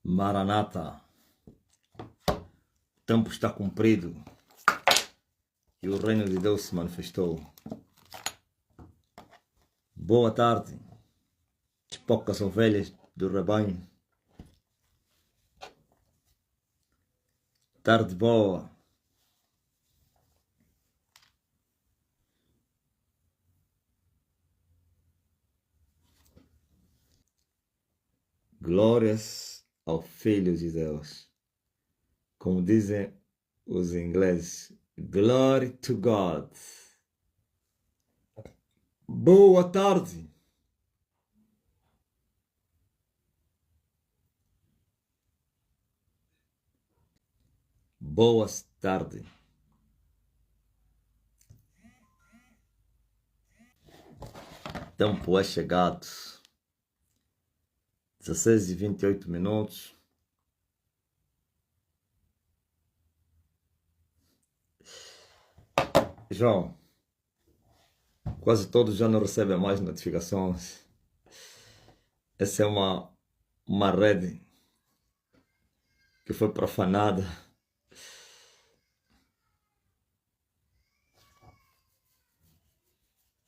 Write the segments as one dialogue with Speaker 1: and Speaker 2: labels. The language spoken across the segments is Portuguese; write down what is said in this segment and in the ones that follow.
Speaker 1: Maranata, o tempo está cumprido e o reino de Deus se manifestou. Boa tarde, as poucas ovelhas do rebanho. Tarde boa. Glórias ao Filho de Deus. Como dizem os ingleses, Glory to God. Boa tarde. Boas tarde. Tempo é chegado. 16h28. João, quase todos já não recebem mais notificações. Essa é uma rede que foi profanada.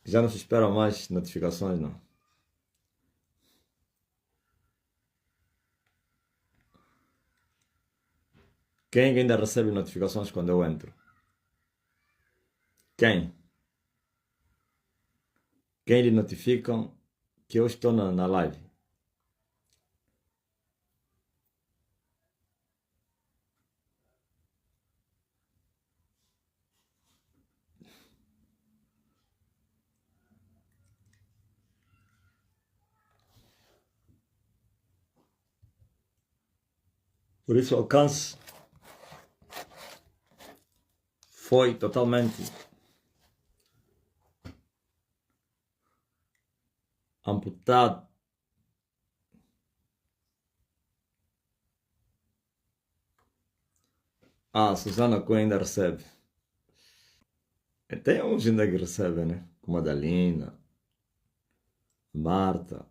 Speaker 1: Já não se esperam mais notificações, não. Quem ainda recebe notificações quando eu entro? Quem? Quem lhe notificam que eu estou na live? Por isso o alcance foi totalmente amputado. Ah, Susana Cunha ainda recebe. Tem uns ainda que recebem, né? Como a Dalina, Marta.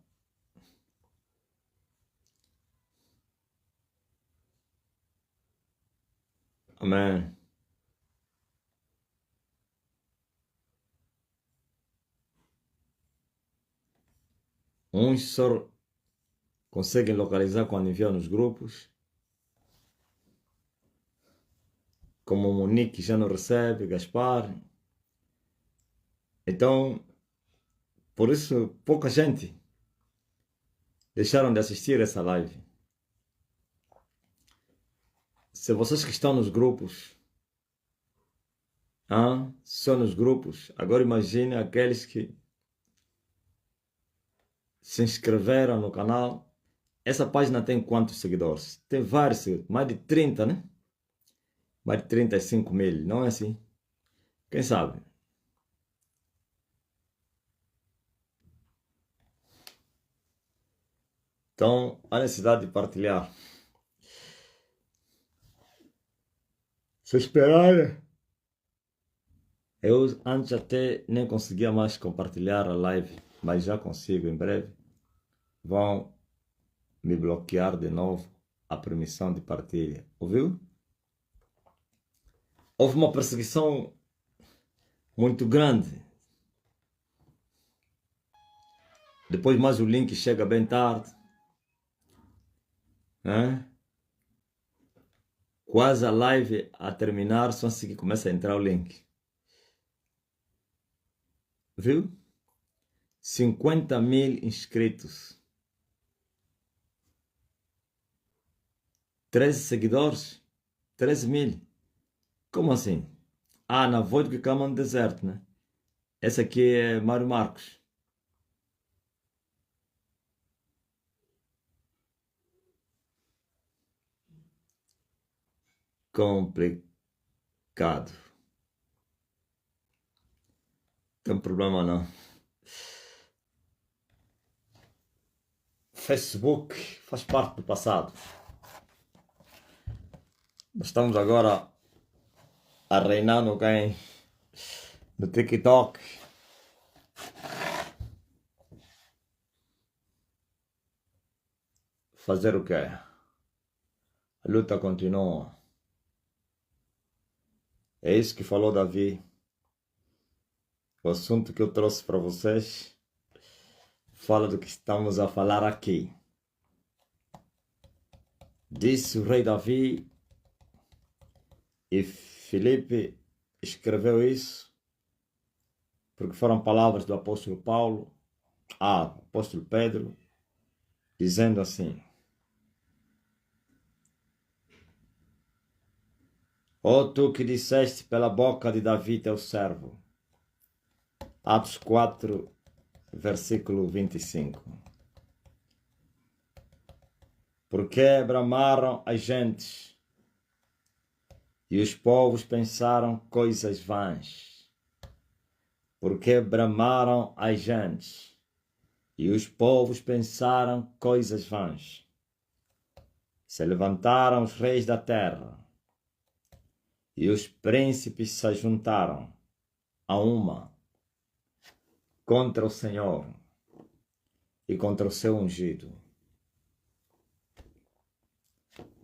Speaker 1: Amém. Uns só conseguem localizar quando enviam nos grupos. Como o Monique já não recebe, Gaspar. Então, por isso, pouca gente deixaram de assistir essa live. Se vocês que estão nos grupos, só nos grupos, agora imagine aqueles que se inscreveram no canal. Essa página tem quantos seguidores? Tem vários, mais de 30, né? Mais de 35 mil, não é assim? Quem sabe? Então, há necessidade de partilhar. Se esperar, eu antes até nem conseguia mais compartilhar a live, mas já consigo em breve. Vão me bloquear de novo a permissão de partilha. Ouviu? Houve uma perseguição muito grande. Depois mais o link chega bem tarde. Quase a live a terminar, só assim que começa a entrar o link. Viu? 50 mil inscritos. 13 seguidores. 13 mil. Como assim? Ah, na voz que cama no deserto, né? Esse aqui é Mário Marcos. Complicado. Tem problema não. Facebook faz parte do passado. Nós estamos agora a reinar no TikTok. Fazer o quê? A luta continua. É isso que falou Davi. O assunto que eu trouxe para vocês fala do que estamos a falar aqui. Disse o rei Davi, e Filipe escreveu isso porque foram palavras do apóstolo Paulo, apóstolo Pedro, dizendo assim: ó tu que disseste pela boca de Davi teu servo. Atos 4, versículo 25. Porque bramaram as gentes e os povos pensaram coisas vãs. Porque bramaram as gentes e os povos pensaram coisas vãs. Se levantaram os reis da terra e os príncipes se ajuntaram a uma contra o Senhor e contra o seu ungido.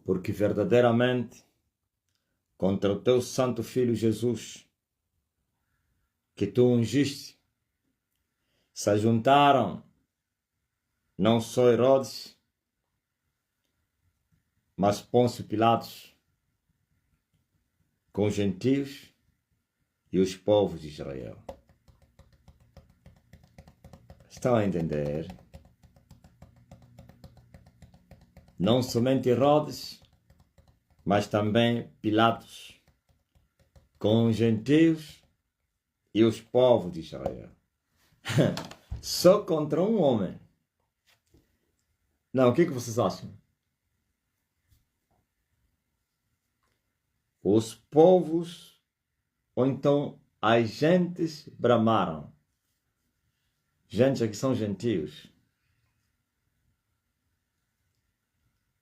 Speaker 1: Porque verdadeiramente contra o teu santo filho Jesus, que tu ungiste, se ajuntaram não só Herodes, mas Pôncio Pilatos, com os gentios e os povos de Israel. Estão a entender? Não somente Herodes, mas também Pilatos, com os gentios e os povos de Israel. Só contra um homem. Não, o que vocês acham? Os povos, ou então as gentes bramaram. Gente, aqui são gentios.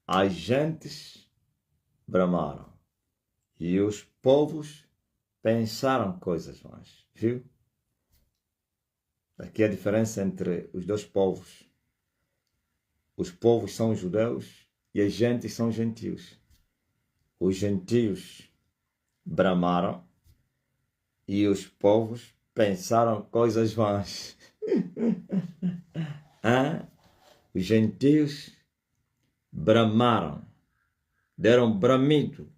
Speaker 1: As gentes bramaram. E os povos pensaram coisas vãs. Viu? Aqui a diferença entre os dois povos. Os povos são os judeus e as gentes são os gentios. Os gentios bramaram e os povos pensaram coisas vãs. Os gentios bramaram, deram bramido,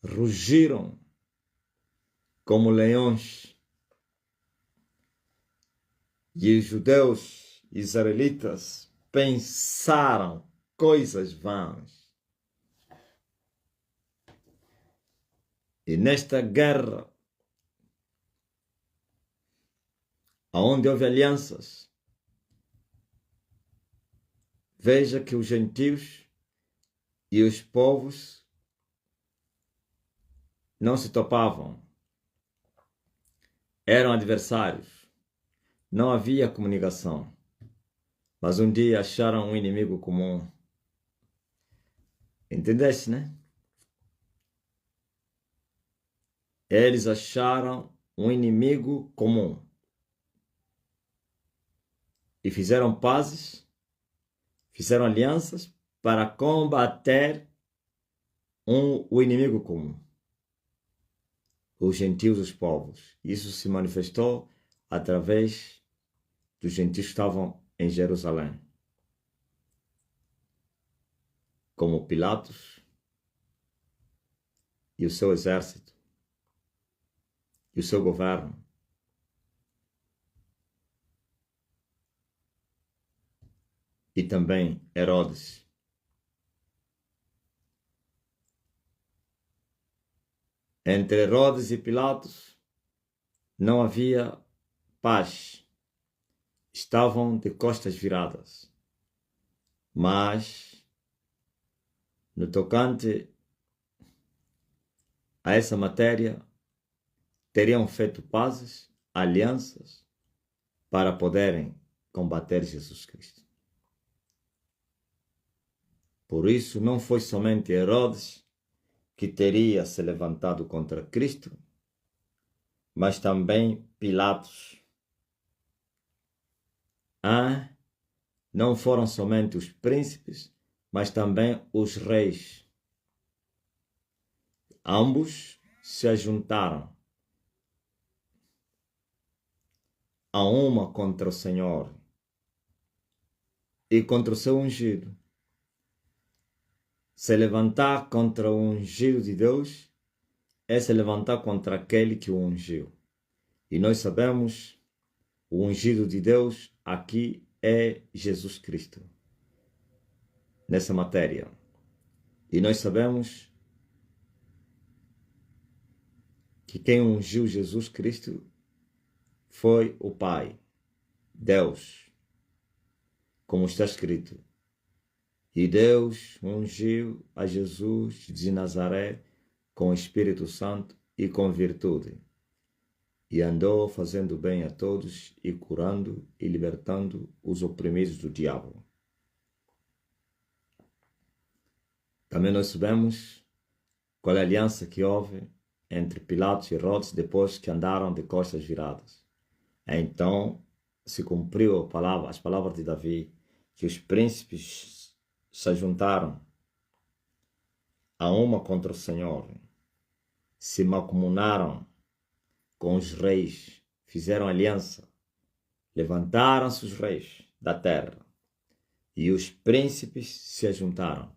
Speaker 1: rugiram como leões. E os judeus israelitas pensaram coisas vãs. E nesta guerra, onde houve alianças, veja que os gentios e os povos não se topavam. Eram adversários. Não havia comunicação. Mas um dia acharam um inimigo comum. Entendeste, né? Eles acharam um inimigo comum. E fizeram pazes, fizeram alianças para combater o inimigo comum. Os gentios, os povos. Isso se manifestou através dos gentios que estavam em Jerusalém. Como Pilatos e o seu exército e o seu governo. E também Herodes. Entre Herodes e Pilatos não havia paz. Estavam de costas viradas. Mas, no tocante a essa matéria, teriam feito pazes, alianças, para poderem combater Jesus Cristo. Por isso, não foi somente Herodes que teria se levantado contra Cristo, mas também Pilatos. Não foram somente os príncipes, mas também os reis Ambos se ajuntaram a uma contra o Senhor e contra o seu ungido. Se levantar contra o ungido de Deus é se levantar contra aquele que o ungiu. E nós sabemos, o ungido de Deus aqui é Jesus Cristo, nessa matéria. E nós sabemos que quem ungiu Jesus Cristo foi o Pai, Deus, como está escrito. E Deus ungiu a Jesus de Nazaré com o Espírito Santo e com virtude, e andou fazendo bem a todos e curando e libertando os oprimidos do diabo. Também nós sabemos qual é a aliança que houve entre Pilatos e Herodes depois que andaram de costas viradas. Então se cumpriu as palavras de Davi, que os príncipes se juntaram a uma contra o Senhor, se mancomunaram com os reis, fizeram aliança, levantaram-se os reis da terra e os príncipes se juntaram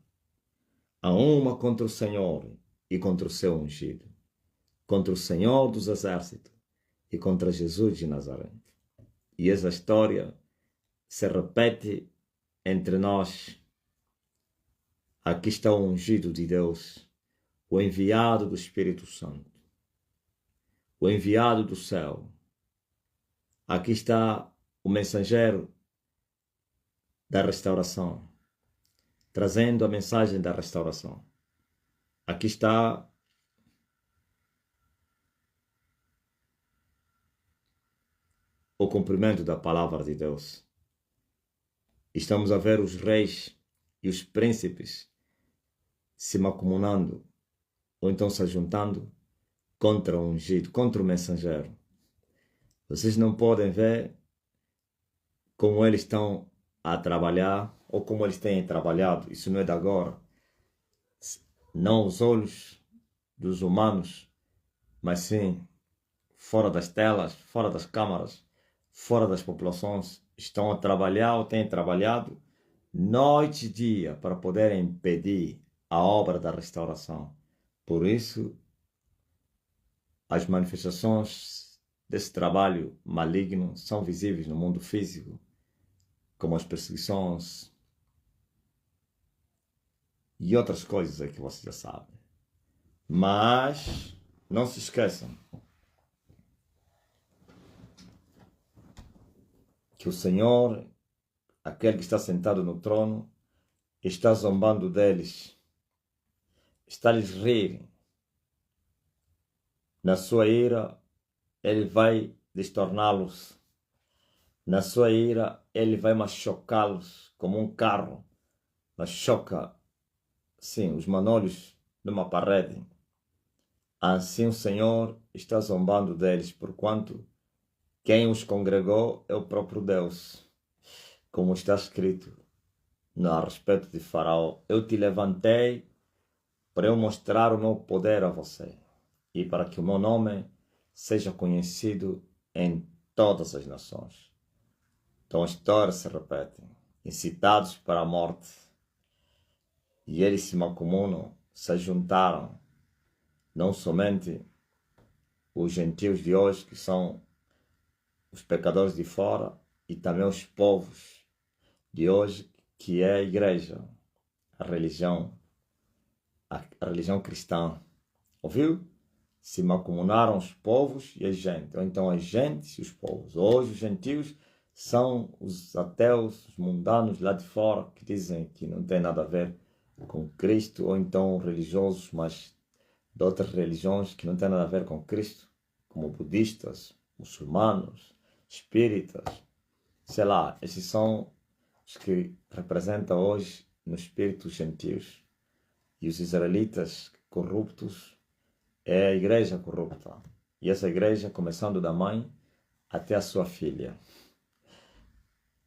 Speaker 1: a uma contra o Senhor e contra o seu ungido, contra o Senhor dos exércitos e contra Jesus de Nazaré. E essa história se repete entre nós. Aqui está o ungido de Deus, o enviado do Espírito Santo, o enviado do céu. Aqui está o mensageiro da restauração, trazendo a mensagem da restauração. Aqui está o cumprimento da palavra de Deus. Estamos a ver os reis e os príncipes se mancomunando, ou então se juntando contra o ungido, contra o mensageiro. Vocês não podem ver como eles estão a trabalhar, ou como eles têm trabalhado. Isso não é de agora. Não aos olhos dos humanos, mas sim fora das telas, fora das câmaras, fora das populações, estão a trabalhar ou têm trabalhado noite e dia para poderem impedir a obra da restauração. Por isso, as manifestações desse trabalho maligno são visíveis no mundo físico, como as perseguições e outras coisas aí que vocês já sabem. Mas não se esqueçam que o Senhor, aquele que está sentado no trono, está zombando deles, está lhes rir. Na sua ira, ele vai destorná-los. Na sua ira, ele vai machucá-los como um carro machuca, sim, os manolhos numa parede. Assim o Senhor está zombando deles, porquanto quem os congregou é o próprio Deus. Como está escrito a respeito de Faraó: eu te levantei para eu mostrar o meu poder a você e para que o meu nome seja conhecido em todas as nações. Então a história se repete, incitados para a morte, e eles se mancomunam, se juntaram, não somente os gentios de hoje, que são os pecadores de fora, e também os povos de hoje, que é a igreja, a religião cristã. Ouviu? Se mancomunaram os povos e a gente, ou então as gentes e os povos. Hoje os gentios são os ateus, os mundanos lá de fora, que dizem que não tem nada a ver com Cristo, ou então religiosos, mas de outras religiões que não tem nada a ver com Cristo, como budistas, muçulmanos, espíritas, sei lá. Esses são os que representam hoje no espírito os gentios. E os israelitas corruptos é a igreja corrupta. E essa igreja, começando da mãe até a sua filha.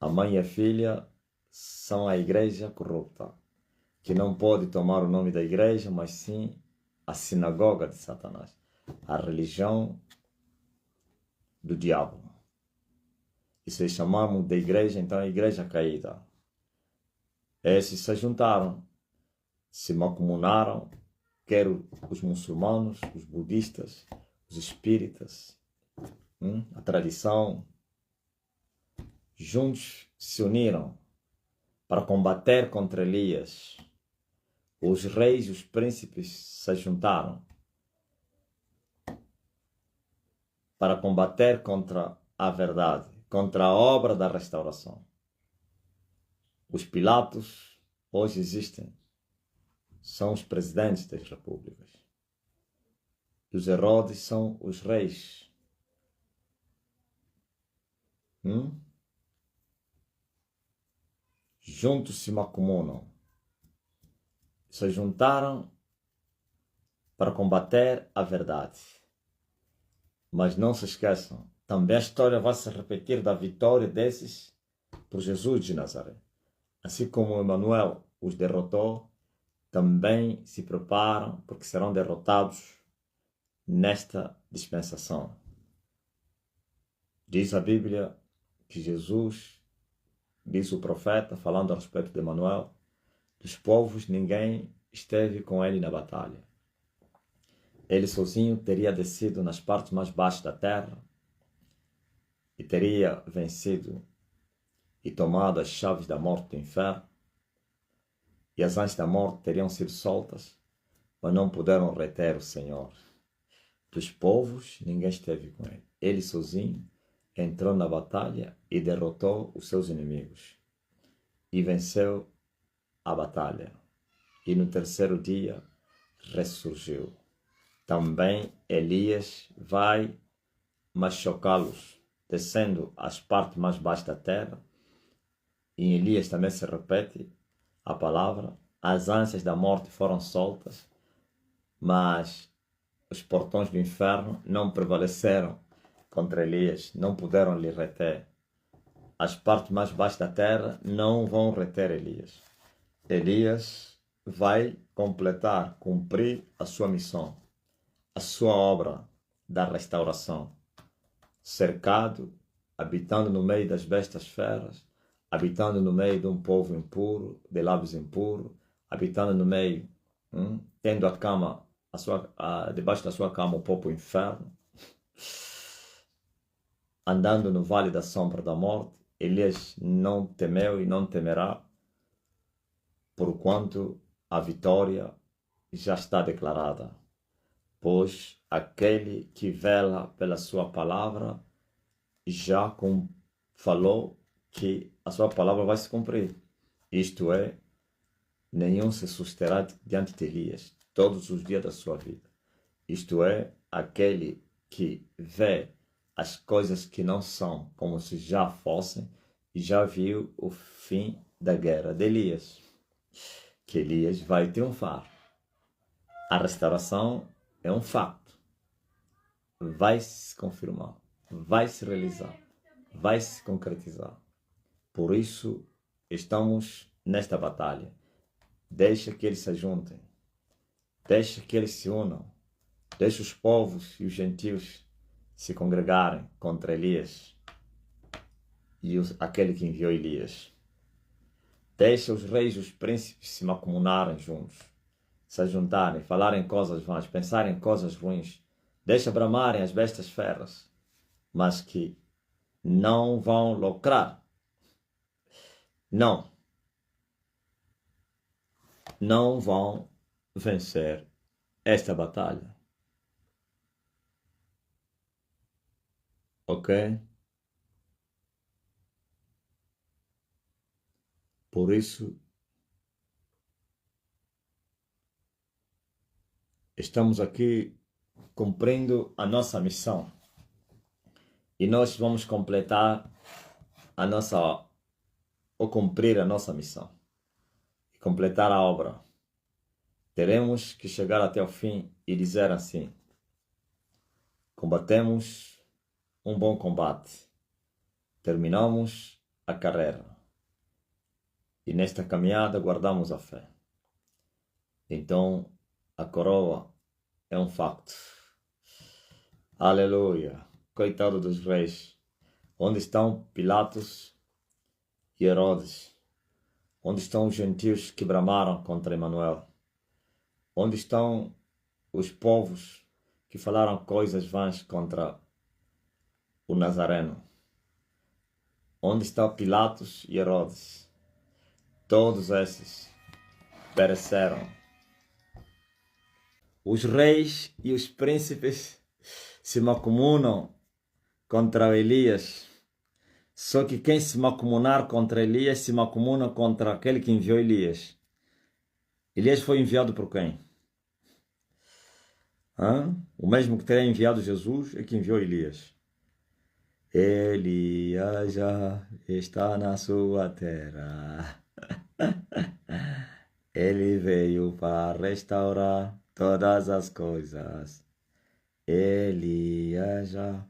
Speaker 1: A mãe e a filha são a igreja corrupta, que não pode tomar o nome da igreja, mas sim a sinagoga de Satanás, a religião do diabo. E se chamamos de igreja, então a igreja caída. Esses se juntaram, se mancomunaram, quer os muçulmanos, os budistas, os espíritas, a tradição, juntos se uniram para combater contra Elias. Os reis e os príncipes se juntaram para combater contra a verdade, contra a obra da restauração. Os Pilatos hoje existem, são os presidentes das repúblicas. E os Herodes são os reis. Juntos se mancomunam. Se juntaram para combater a verdade. Mas não se esqueçam, também a história vai se repetir da vitória desses por Jesus de Nazaré. Assim como Emmanuel os derrotou, também se preparam porque serão derrotados nesta dispensação. Diz a Bíblia que Jesus, diz o profeta, falando a respeito de Emmanuel, dos povos ninguém esteve com ele na batalha. Ele sozinho teria descido nas partes mais baixas da terra e teria vencido e tomado as chaves da morte do inferno. E as anjas da morte teriam sido soltas, mas não puderam reter o Senhor. Dos povos ninguém esteve com ele. Ele sozinho entrou na batalha e derrotou os seus inimigos. E venceu a batalha. E no terceiro dia ressurgiu. Também Elias vai machucá-los, descendo às partes mais baixas da terra. E em Elias também se repete a palavra. As ansias da morte foram soltas, mas os portões do inferno não prevaleceram contra Elias, não puderam lhe reter. As partes mais baixas da terra não vão reter Elias. Elias vai completar, cumprir a sua missão, a sua obra da restauração, cercado, habitando no meio das bestas feras, habitando no meio de um povo impuro, de lábios impuros, habitando no meio, tendo a cama, debaixo da sua cama o próprio inferno, andando no vale da sombra da morte. Elias não temeu e não temerá, porquanto a vitória já está declarada. Pois aquele que vela pela sua palavra já falou que a sua palavra vai se cumprir. Isto é, nenhum se susterá diante de Elias todos os dias da sua vida. Isto é, aquele que vê as coisas que não são como se já fossem e já viu o fim da guerra de Elias. Que Elias vai triunfar. A restauração é um fato. Vai se confirmar, vai se realizar, vai se concretizar. Por isso, estamos nesta batalha. Deixa que eles se juntem. Deixa que eles se unam. Deixa os povos e os gentios se congregarem contra Elias e aquele que enviou Elias. Deixa os reis e os príncipes se mancomunarem juntos, se juntarem, falarem coisas vãs, pensarem coisas ruins. Deixa bramarem as bestas feras, mas que não vão lucrar. Não vão vencer esta batalha. Ok? Por isso, estamos aqui cumprindo a nossa missão. E nós vamos completar ou cumprir a nossa missão. E completar a obra. Teremos que chegar até o fim e dizer assim: combatemos um bom combate. Terminamos a carreira. E nesta caminhada guardamos a fé. Então, a coroa é um facto. Aleluia. Coitado dos reis. Onde estão Pilatos e Herodes? Onde estão os gentios que bramaram contra Emanuel? Onde estão os povos que falaram coisas vãs contra o Nazareno? Onde estão Pilatos e Herodes? Todos esses pereceram. Os reis e os príncipes se macumunam contra Elias. Só que quem se macumunar contra Elias se macumuna contra aquele que enviou Elias. Elias foi enviado por quem? O mesmo que teria enviado Jesus é que enviou Elias. Elias já está na sua terra. Ele veio para restaurar todas as coisas. Elias já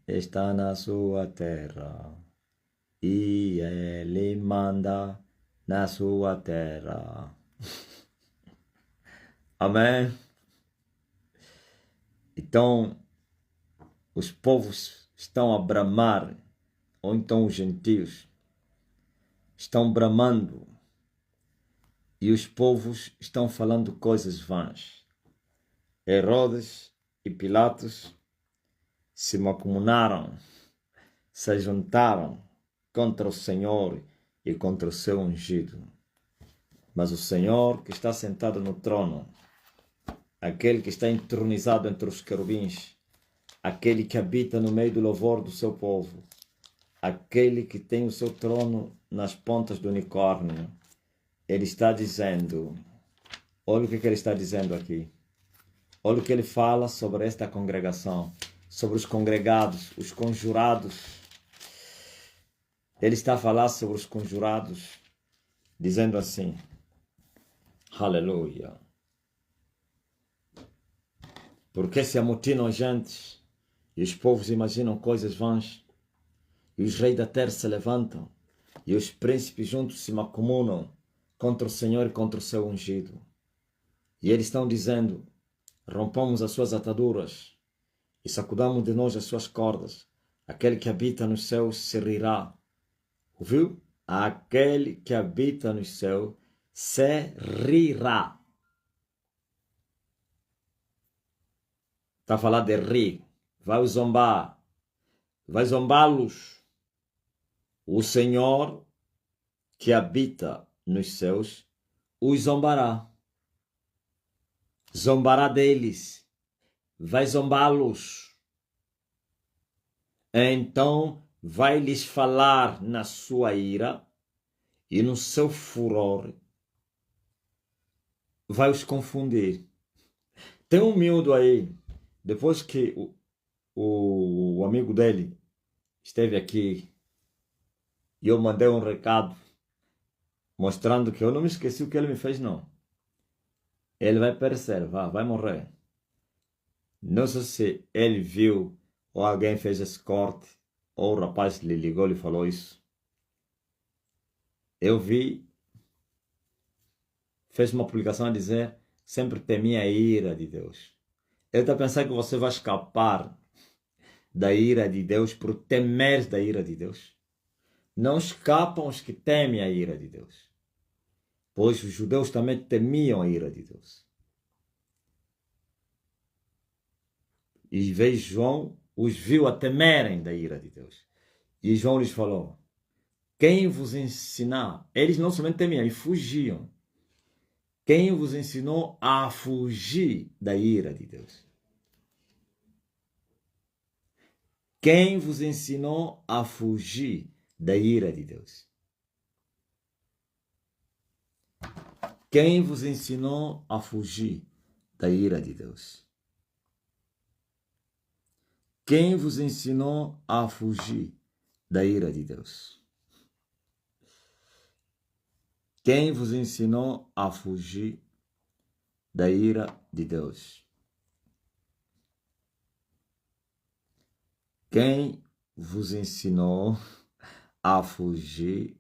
Speaker 1: está na sua terra. E ele manda na sua terra. Amém? Então, os povos estão a bramar, ou então os gentios estão bramando, e os povos estão falando coisas vãs. Herodes e Pilatos se macumunaram, se juntaram contra o Senhor e contra o seu ungido. Mas o Senhor que está sentado no trono, aquele que está entronizado entre os querubins, aquele que habita no meio do louvor do seu povo, aquele que tem o seu trono nas pontas do unicórnio, ele está dizendo, olha o que ele está dizendo aqui, olha o que ele fala sobre esta congregação, sobre os congregados, os conjurados. Ele está a falar sobre os conjurados, dizendo assim, aleluia. Porque se amotinam gentes, e os povos imaginam coisas vãs, e os reis da terra se levantam, e os príncipes juntos se macumunam contra o Senhor e contra o seu ungido. E eles estão dizendo, rompamos as suas ataduras, e sacudamos de nós as suas cordas. Aquele que habita nos céus se rirá. Ouviu? Aquele que habita nos céus se rirá. Está a falar de rir. Vai zombar. Vai zombá-los. O Senhor que habita nos céus os zombará. Zombará deles. Vai zombá-los. Então vai lhes falar na sua ira e no seu furor vai os confundir. Tem um miúdo aí, depois que o amigo dele esteve aqui e eu mandei um recado mostrando que eu não me esqueci o que ele me fez, não. Ele vai perecer, vai morrer. Não sei se ele viu ou alguém fez esse corte, ou o rapaz lhe ligou e falou isso. Eu vi, fez uma publicação a dizer, sempre temi a ira de Deus. Ele está pensando que você vai escapar da ira de Deus por temer da ira de Deus. Não escapam os que temem a ira de Deus. Pois os judeus também temiam a ira de Deus. E veio João, os viu a temerem da ira de Deus. E João lhes falou, quem vos ensinar? Eles não somente temiam, eles fugiam. Quem vos ensinou a fugir da ira de Deus? Quem vos ensinou a fugir da ira de Deus? Quem vos ensinou a fugir da ira de Deus? Quem vos ensinou a fugir da ira de Deus? Quem vos ensinou a fugir da ira de Deus? Quem vos ensinou a fugir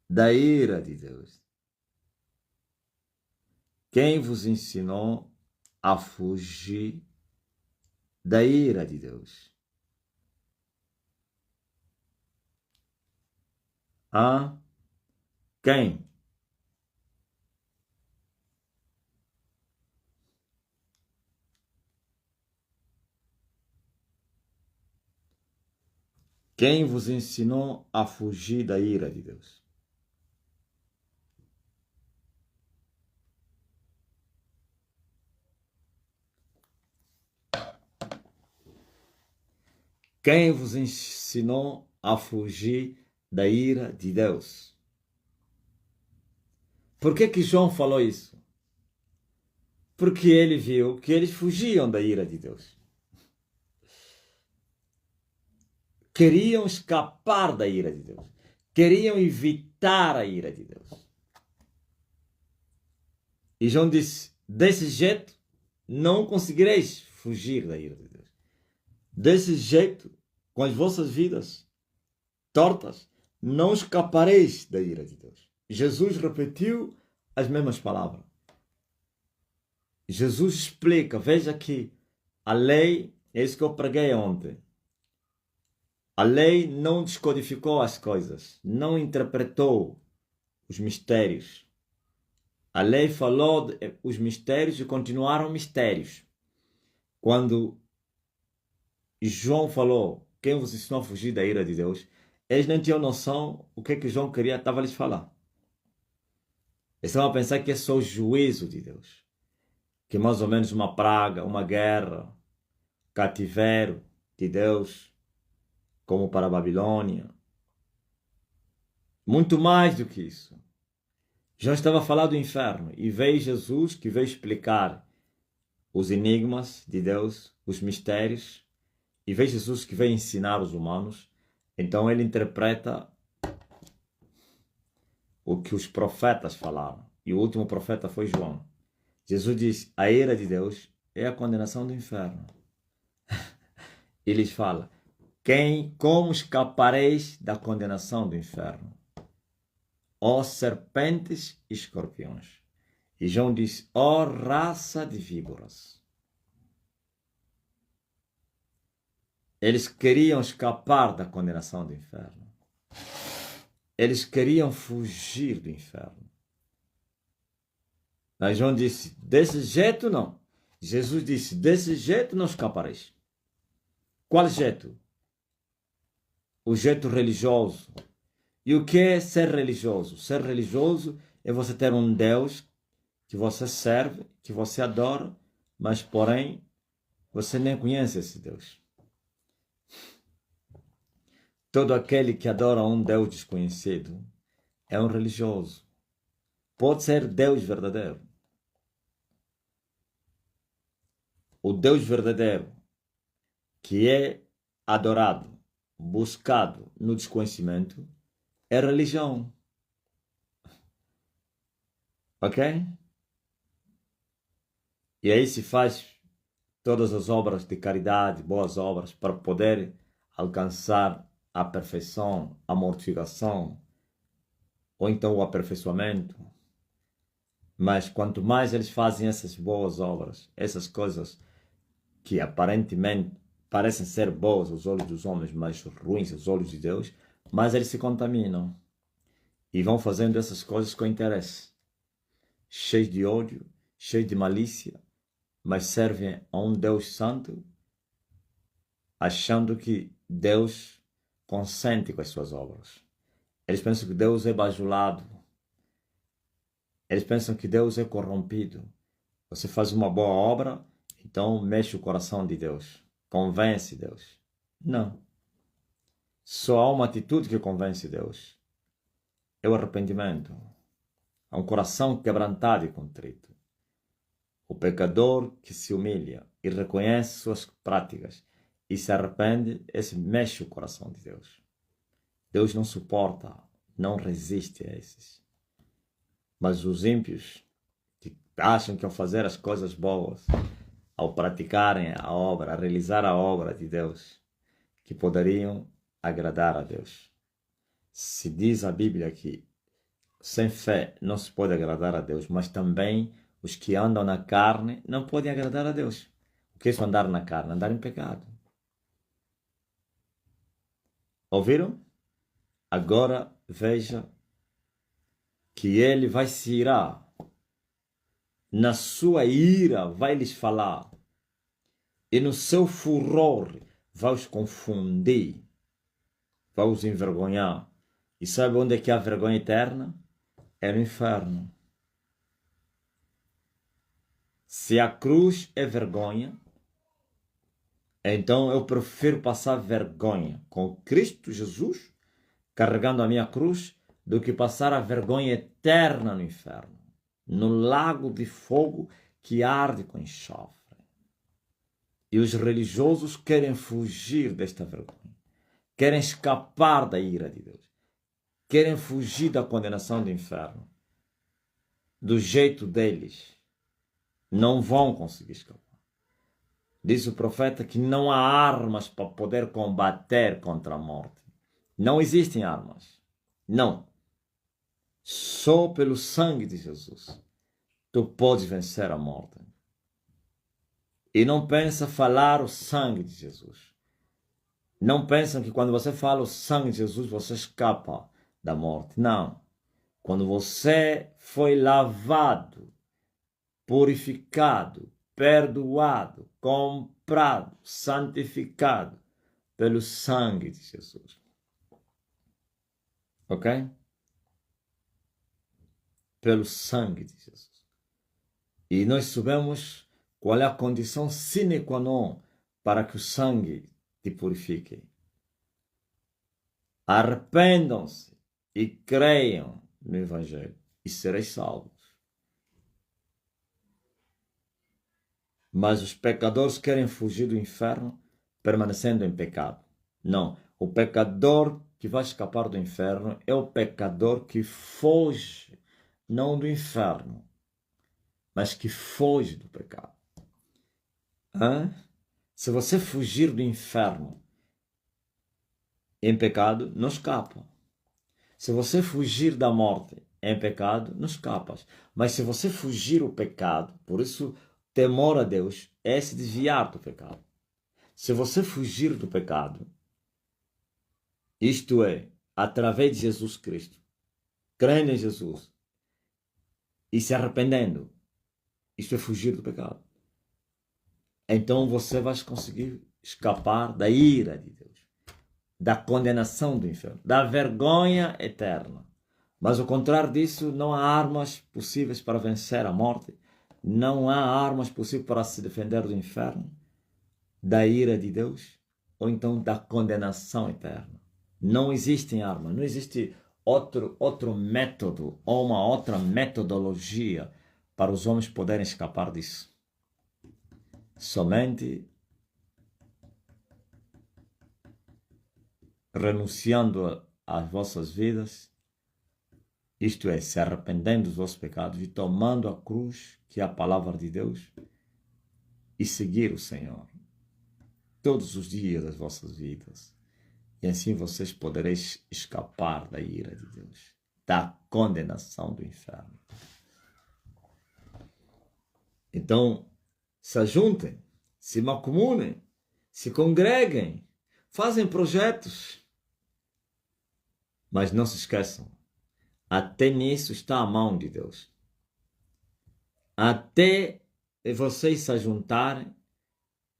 Speaker 1: da ira de Deus? Quem vos ensinou a fugir da ira de Deus? Ah, quem? Quem vos ensinou a fugir da ira de Deus? Quem vos ensinou a fugir da ira de Deus? Por que João falou isso? Porque ele viu que eles fugiam da ira de Deus. Queriam escapar da ira de Deus. Queriam evitar a ira de Deus. E João disse, desse jeito não conseguireis fugir da ira de Deus. Desse jeito, com as vossas vidas tortas, não escapareis da ira de Deus. Jesus repetiu as mesmas palavras. Jesus explica, veja que a lei, é isso que eu preguei ontem. A lei não descodificou as coisas, não interpretou os mistérios. A lei falou os mistérios e continuaram mistérios. Quando João falou, quem vos ensinou a fugir da ira de Deus, eles não tinham noção o que João queria, estava a lhes falar. Eles estavam a pensar que é só o juízo de Deus. Que é mais ou menos uma praga, uma guerra, cativeiro de Deus, como para a Babilônia. Muito mais do que isso. Já estava a falar do inferno e veio Jesus que veio explicar os enigmas de Deus, os mistérios, e veio Jesus que veio ensinar os humanos. Então ele interpreta o que os profetas falaram. E o último profeta foi João. Jesus diz, a ira de Deus é a condenação do inferno. Eles falam, como escapareis da condenação do inferno? Ó serpentes e escorpiões. E João diz, ó raça de víboras. Eles queriam escapar da condenação do inferno. Eles queriam fugir do inferno. Mas João disse, desse jeito não. Jesus disse, desse jeito não escapareis. Qual jeito? O jeito religioso. E o que é ser religioso? Ser religioso é você ter um Deus que você serve, que você adora, mas porém você nem conhece esse Deus. Todo aquele que adora um Deus desconhecido é um religioso. Pode ser Deus verdadeiro. O Deus verdadeiro que é adorado, buscado no desconhecimento, é religião. Ok? E aí se faz todas as obras de caridade, boas obras, para poder alcançar a perfeição, a mortificação, ou então o aperfeiçoamento. Mas quanto mais eles fazem essas boas obras, essas coisas que aparentemente parecem ser boas aos olhos dos homens, mas ruins aos olhos de Deus, mais eles se contaminam. E vão fazendo essas coisas com interesse. Cheios de ódio, cheios de malícia, mas servem a um Deus santo, achando que Deus consente com as suas obras. Eles pensam que Deus é bajulado. Eles pensam que Deus é corrompido. Você faz uma boa obra, então mexe o coração de Deus. Convence Deus. Não. Só há uma atitude que convence Deus. É o arrependimento. Há um coração quebrantado e contrito. O pecador que se humilha e reconhece suas práticas e se arrepende, esse mexe o coração de Deus. Deus não suporta, não resiste a esses. Mas os ímpios que acham que ao fazer as coisas boas, ao praticarem a obra, a realizar a obra de Deus, que poderiam agradar a Deus. Se diz a Bíblia que sem fé não se pode agradar a Deus, mas também Os que andam na carne não podem agradar a Deus. O que é isso andar na carne? Andar em pecado. Ouviram? Agora veja que ele vai se irar. Na sua ira vai lhes falar. E no seu furor vai os confundir. Vai os envergonhar. E sabe onde é que há vergonha eterna? É no inferno. Se a cruz é vergonha, então eu prefiro passar vergonha com Cristo Jesus, carregando a minha cruz, do que passar a vergonha eterna no inferno, no lago de fogo que arde com enxofre. E os religiosos querem fugir desta vergonha, querem escapar da ira de Deus, querem fugir da condenação do inferno, do jeito deles. Não vão conseguir escapar. Diz o profeta que não há armas para poder combater contra a morte. Não existem armas. Não. Só pelo sangue de Jesus tu podes vencer a morte. E não pensa falar o sangue de Jesus. Não pensam que quando você fala o sangue de Jesus você escapa da morte. Não. Quando você foi lavado, purificado, perdoado, comprado, santificado pelo sangue de Jesus. Ok? Pelo sangue de Jesus. E nós sabemos qual é a condição sine qua non para que o sangue te purifique. Arrependam-se e creiam no Evangelho e sereis salvos. Mas os pecadores querem fugir do inferno permanecendo em pecado. Não. O pecador que vai escapar do inferno é o pecador que foge, não do inferno, mas que foge do pecado. Se você fugir do inferno em pecado, não escapa. Se você fugir da morte em pecado, não escapas. Mas se você fugir o pecado, por isso temor a Deus é se desviar do pecado. Se você fugir do pecado, isto é, através de Jesus Cristo, crendo em Jesus e se arrependendo, isto é fugir do pecado. Então você vai conseguir escapar da ira de Deus, da condenação do inferno, da vergonha eterna. Mas ao contrário disso, não há armas possíveis para vencer a morte. Não há armas possíveis para se defender do inferno, da ira de Deus, ou então da condenação eterna. Não existem armas, não existe outro método ou uma outra metodologia para os homens poderem escapar disso. Somente renunciando às vossas vidas, isto é, se arrependendo dos vossos pecados e tomando a cruz, que é a palavra de Deus, e seguir o Senhor todos os dias das vossas vidas. E assim vocês podereis escapar da ira de Deus, da condenação do inferno. Então, se ajuntem, se mancomunem, se congreguem, fazem projetos. Mas não se esqueçam, até nisso está a mão de Deus. Até vocês se ajuntarem,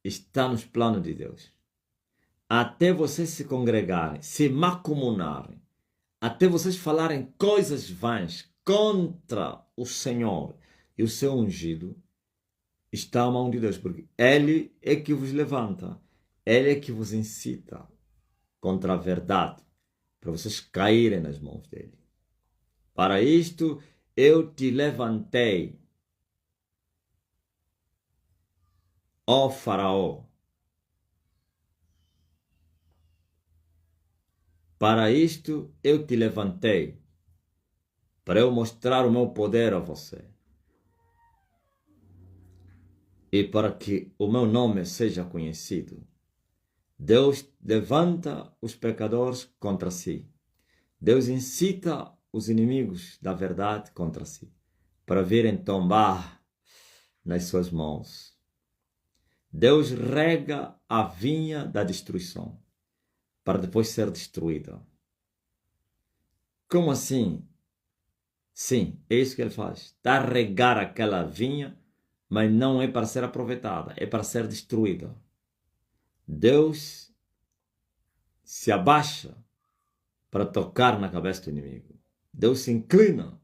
Speaker 1: está nos planos de Deus. Até vocês se congregarem, se mancomunarem, até vocês falarem coisas vãs contra o Senhor e o seu ungido, está a mão de Deus, porque Ele é que vos levanta, Ele é que vos incita contra a verdade, para vocês caírem nas mãos dele. Para isto eu te levantei, ó Faraó. Para isto eu te levantei, para eu mostrar o meu poder a você. E para que o meu nome seja conhecido. Deus levanta os pecadores contra si. Deus incita os inimigos da verdade contra si, para virem tombar nas suas mãos. Deus rega a vinha da destruição para depois ser destruída. Como assim? Sim, é isso que ele faz. Está a regar aquela vinha, mas não é para ser aproveitada, é para ser destruída. Deus se abaixa para tocar na cabeça do inimigo. Deus se inclina.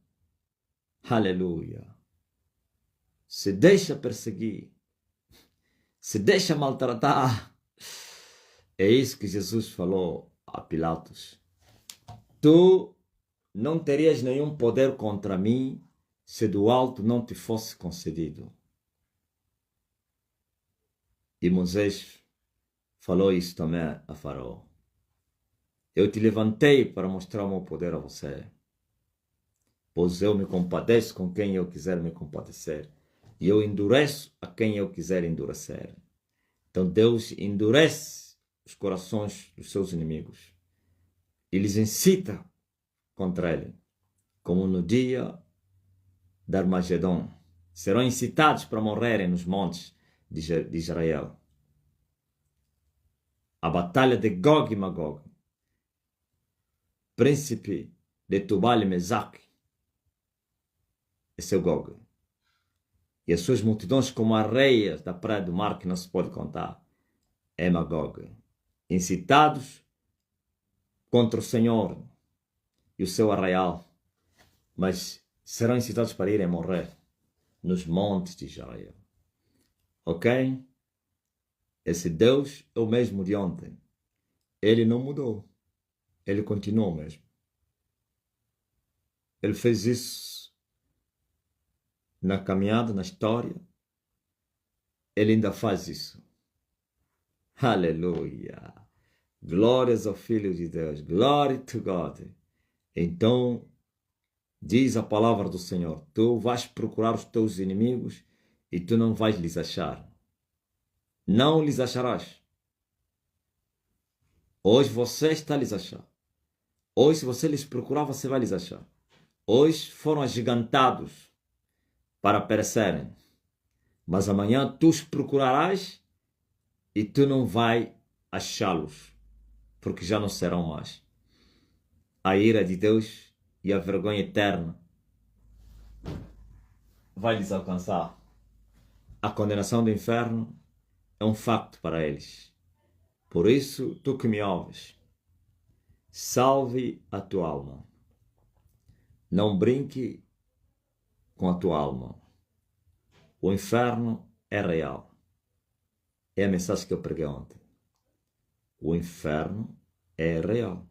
Speaker 1: Aleluia. Se deixa perseguir. Se deixa maltratar. É isso que Jesus falou a Pilatos. Tu não terias nenhum poder contra mim se do alto não te fosse concedido. E Moisés falou isso também a Faraó. Eu te levantei para mostrar o meu poder a você. Pois eu me compadeço com quem eu quiser me compadecer. E eu endureço a quem eu quiser endurecer. Então Deus endurece os corações dos seus inimigos. E lhes incita contra ele. Como no dia de Armagedon. Serão incitados para morrerem nos montes de Israel. A batalha de Gog e Magog. Príncipe de Tubal e Mesaque. Esse é o Gog. E as suas multidões como areias da praia do mar que não se pode contar. É Magog. Incitados contra o Senhor e o seu arraial. Mas serão incitados para irem morrer nos montes de Israel. Ok? Esse Deus é o mesmo de ontem. Ele não mudou. Ele continuou mesmo. Ele fez isso na caminhada, na história. Ele ainda faz isso. Aleluia. Glórias ao Filho de Deus. Glory to God. Então, diz a palavra do Senhor. Tu vais procurar os teus inimigos e tu não vais lhes achar. Não lhes acharás. Hoje você está a lhes achar. Hoje, se você lhes procurar, você vai lhes achar. Hoje foram agigantados para perecerem. Mas amanhã tu os procurarás e tu não vais achá-los, porque já não serão mais. A ira de Deus e a vergonha eterna vai lhes alcançar. A condenação do inferno é um facto para eles. Por isso, tu que me ouves, salve a tua alma. Não brinque com a tua alma. O inferno é real. É a mensagem que eu preguei ontem. O inferno é real.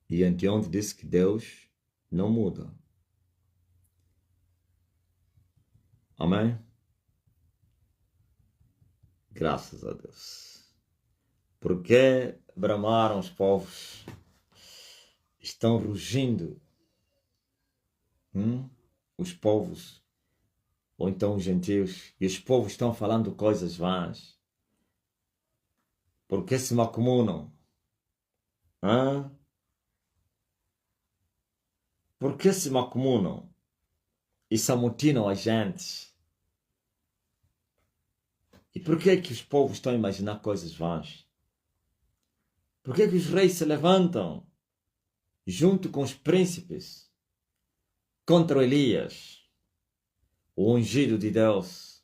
Speaker 1: E anteontem disse que Deus não muda. Amém? Graças a Deus. Porque bramaram os povos? Estão rugindo. Os povos, ou então os gentios, e os povos estão falando coisas vãs. Porque se macumunam? Por que se macumunam e se amotinam a gente? E por que que os povos estão a imaginar coisas vãs? Por que que os reis se levantam junto com os príncipes contra Elias, o ungido de Deus,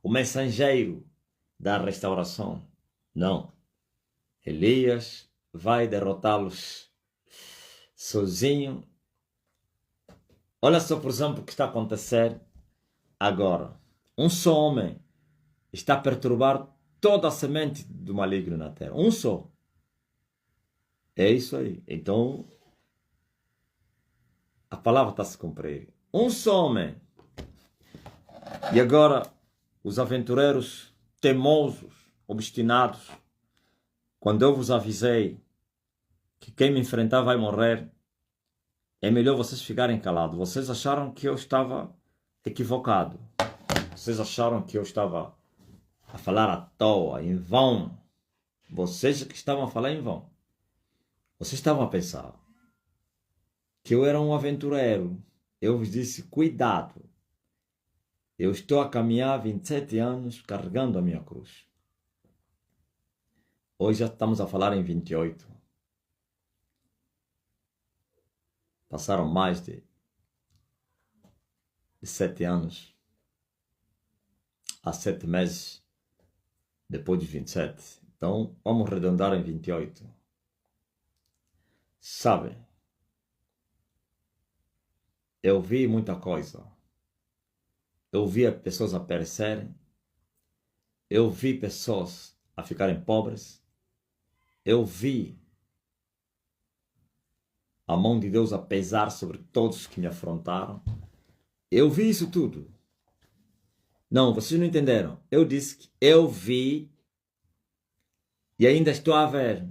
Speaker 1: o mensageiro da restauração? Não. Elias vai derrotá-los sozinho. Olha só, por exemplo, o que está a acontecer agora. Um só homem está a perturbar toda a semente do maligno na terra. Um só. É isso aí. Então, a palavra está a se cumprir. Um só homem. E agora, os aventureiros teimosos, obstinados, quando eu vos avisei que quem me enfrentar vai morrer, é melhor vocês ficarem calados. Vocês acharam que eu estava equivocado. Vocês acharam que eu estava a falar à toa, em vão. Vocês que estavam a falar em vão. Vocês estavam a pensar. que eu era um aventureiro. Eu vos disse, cuidado. Eu estou a caminhar 27 anos carregando a minha cruz. Hoje já estamos a falar em 28. Passaram mais de 7 anos. Há 7 meses depois de 27. Então, vamos arredondar em 28. Sabe, eu vi muita coisa. Eu vi pessoas a perecerem. Eu vi pessoas a ficarem pobres. Eu vi a mão de Deus a pesar sobre todos que me afrontaram. Eu vi isso tudo. Não, vocês não entenderam. Eu disse que eu vi e ainda estou a ver.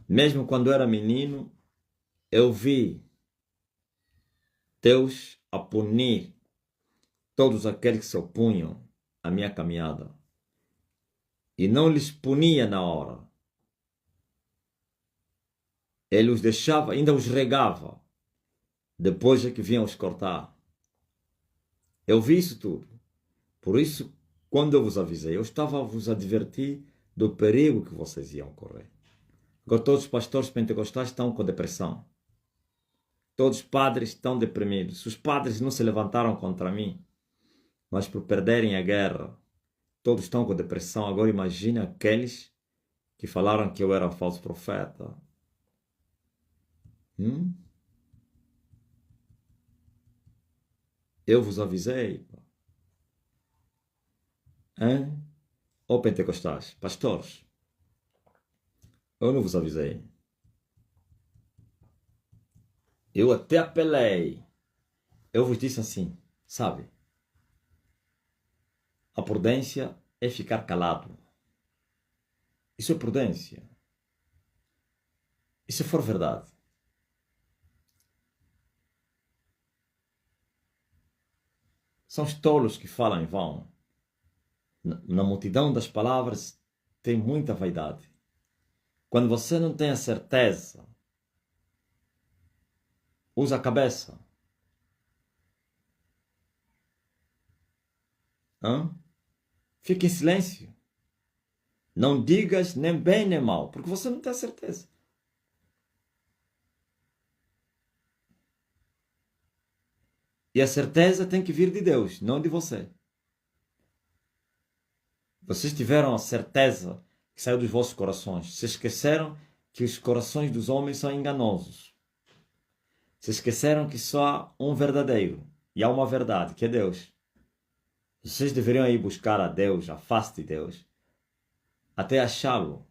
Speaker 1: Mesmo quando era menino, eu vi Deus a punir todos aqueles que se opunham à minha caminhada. E não lhes punia na hora. Ele os deixava, ainda os regava. Depois é que vinham os cortar. Eu vi isso tudo. Por isso, quando eu vos avisei, eu estava a vos advertir do perigo que vocês iam correr. Agora todos os pastores pentecostais estão com depressão. Todos os padres estão deprimidos. Os padres não se levantaram contra mim, mas por perderem a guerra, todos estão com depressão. Agora imagine aqueles que falaram que eu era falso profeta. Eu vos avisei. Ou pentecostais, pastores, eu não vos avisei. Eu até apelei. Eu vos disse assim, sabe? A prudência é ficar calado. Isso é prudência. E se for verdade? São os tolos que falam em vão. Na multidão das palavras tem muita vaidade. Quando você não tem a certeza, usa a cabeça. Fique em silêncio. Não digas nem bem nem mal, porque você não tem a certeza. E a certeza tem que vir de Deus, não de você. Vocês tiveram a certeza que saiu dos vossos corações. Se esqueceram que os corações dos homens são enganosos. Se esqueceram que só há um verdadeiro. E há uma verdade, que é Deus. Vocês deveriam ir buscar a Deus, a face de Deus, até achá-lo.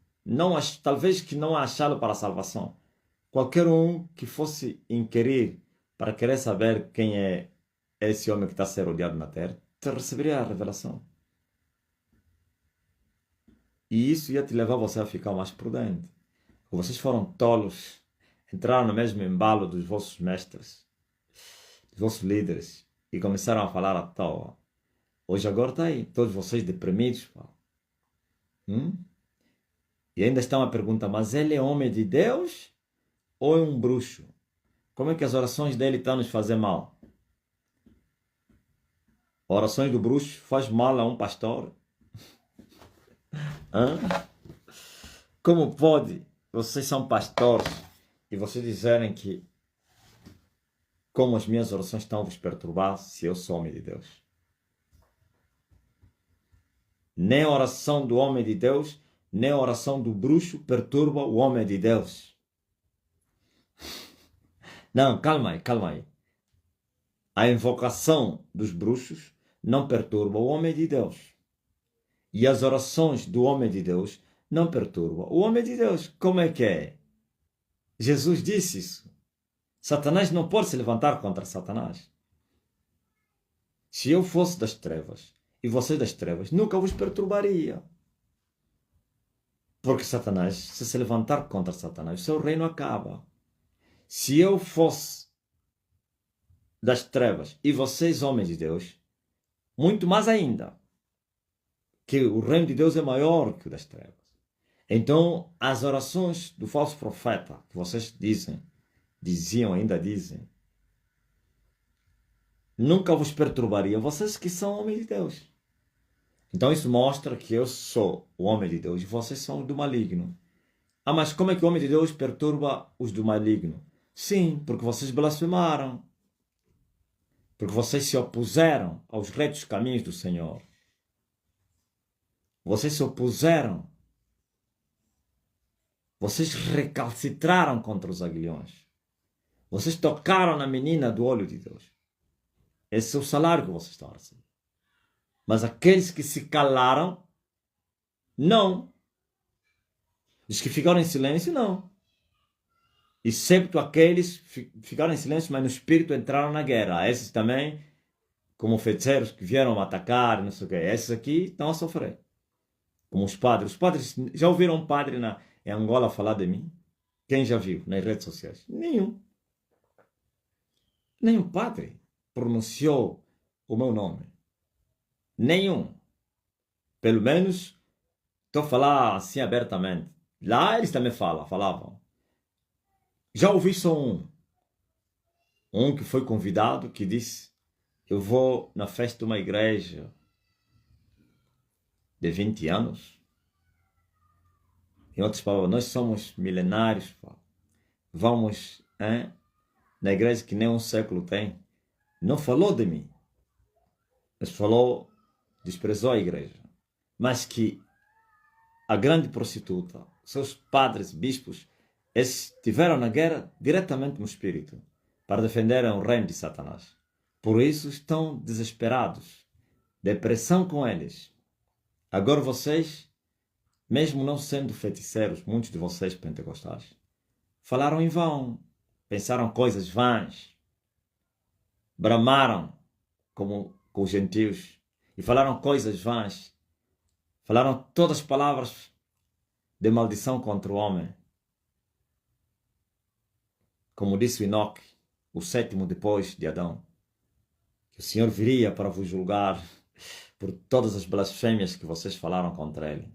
Speaker 1: Talvez que não achá-lo para a salvação. Qualquer um que fosse inquirir para querer saber quem é esse homem que está a ser odiado na terra, receberia a revelação. E isso ia te levar você a ficar mais prudente. Vocês foram tolos, entraram no mesmo embalo dos vossos mestres, dos vossos líderes, e começaram a falar à toa. Hoje agora está aí, todos vocês deprimidos. Pá. E ainda está uma pergunta, mas ele é homem de Deus ou é um bruxo? Como é que as orações dele estão a nos fazer mal? Orações do bruxo faz mal a um pastor? Como pode vocês são pastores e vocês dizerem que como as minhas orações estão a vos perturbar se eu sou homem de Deus? Nem a oração do homem de Deus, nem a oração do bruxo perturba o homem de Deus. Não, calma aí. A invocação dos bruxos não perturba o homem de Deus. E as orações do homem de Deus não perturbam o homem de Deus. Como é que é? Jesus disse isso. Satanás não pode se levantar contra Satanás. Se eu fosse das trevas e você das trevas, nunca vos perturbaria. Porque Satanás, se levantar contra Satanás, o seu reino acaba. Se eu fosse das trevas e vocês, homens de Deus, muito mais ainda, que o reino de Deus é maior que o das trevas. Então, as orações do falso profeta, que vocês dizem diziam, ainda dizem, nunca vos perturbaria, vocês que são homens de Deus. Então isso mostra que eu sou o homem de Deus e vocês são do maligno. Ah, mas como é que o homem de Deus perturba os do maligno? Sim, porque vocês blasfemaram. Porque vocês se opuseram aos retos caminhos do Senhor. Vocês se opuseram. Vocês recalcitraram contra os aguilhões. Vocês tocaram na menina do olho de Deus. Esse é o salário que vocês estão a receber. Mas aqueles que se calaram, não. Os que ficaram em silêncio, não. Excepto aqueles que ficaram em silêncio, mas no espírito entraram na guerra. Esses também, como feiticeiros que vieram atacar, não sei o quê. Esses aqui estão a sofrer. Como os padres. Os padres, já ouviram um padre em Angola falar de mim? Quem já viu nas redes sociais? Nenhum. Nenhum padre pronunciou o meu nome. Nenhum. Pelo menos, estou a falar assim abertamente. Lá eles também falavam. Já ouvi só um. Um que foi convidado, que disse, eu vou na festa de uma igreja de 20 anos. Em outras palavras, nós somos milenários. Vamos na igreja que nem um século tem. Não falou de mim. Mas falou, desprezou a igreja. Mas que a grande prostituta, seus padres, bispos, eles estiveram na guerra diretamente no espírito para defenderem o reino de Satanás. Por isso estão desesperados. Depressão com eles. Agora vocês, mesmo não sendo feiticeiros, muitos de vocês pentecostais, falaram em vão, pensaram coisas vãs, bramaram como com os gentios e falaram coisas vãs, falaram todas as palavras de maldição contra o homem. Como disse o Enoque, o sétimo depois de Adão, que o Senhor viria para vos julgar por todas as blasfêmias que vocês falaram contra ele.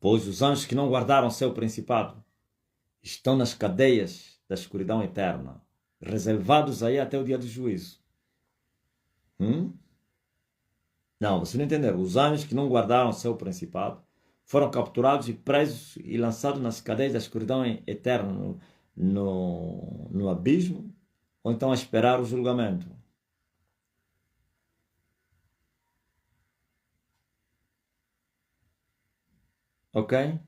Speaker 1: Pois os anjos que não guardaram seu principado estão nas cadeias da escuridão eterna, reservados aí até o dia do juízo. Não, você não entendeu. Os anjos que não guardaram seu principado foram capturados e presos e lançados nas cadeias da escuridão eterna, no abismo, ou então a esperar o julgamento. Ok?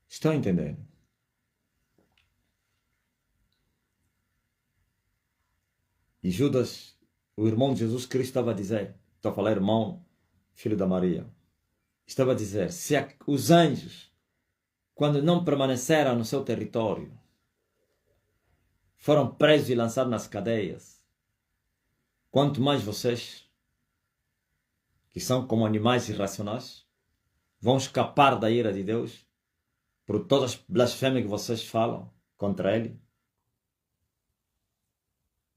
Speaker 1: Estão entendendo? E Judas, o irmão de Jesus Cristo, estava a dizer, estou a falar irmão, filho da Maria, estava a dizer, se os anjos, quando não permaneceram no seu território, foram presos e lançados nas cadeias, quanto mais vocês, que são como animais irracionais, vão escapar da ira de Deus por todas as blasfêmias que vocês falam contra ele.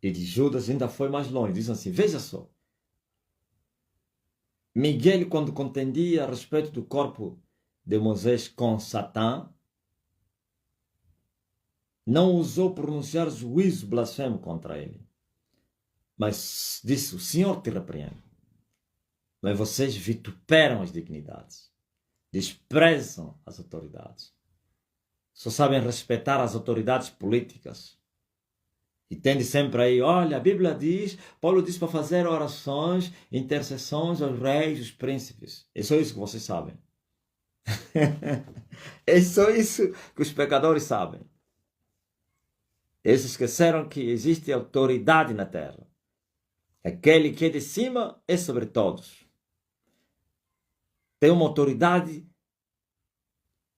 Speaker 1: E de Judas ainda foi mais longe, diz assim, veja só, Miguel, quando contendia a respeito do corpo de Moisés com Satã, não ousou pronunciar juízo blasfemo contra ele, mas disse, o Senhor te repreende. Mas vocês vituperam as dignidades, desprezam as autoridades, só sabem respeitar as autoridades políticas. E tende sempre aí, olha, a Bíblia diz, Paulo diz para fazer orações, intercessões aos reis, aos príncipes. É só isso que vocês sabem. É só isso que os pecadores sabem. Eles esqueceram que existe autoridade na terra. Aquele que é de cima é sobre todos. Tem uma autoridade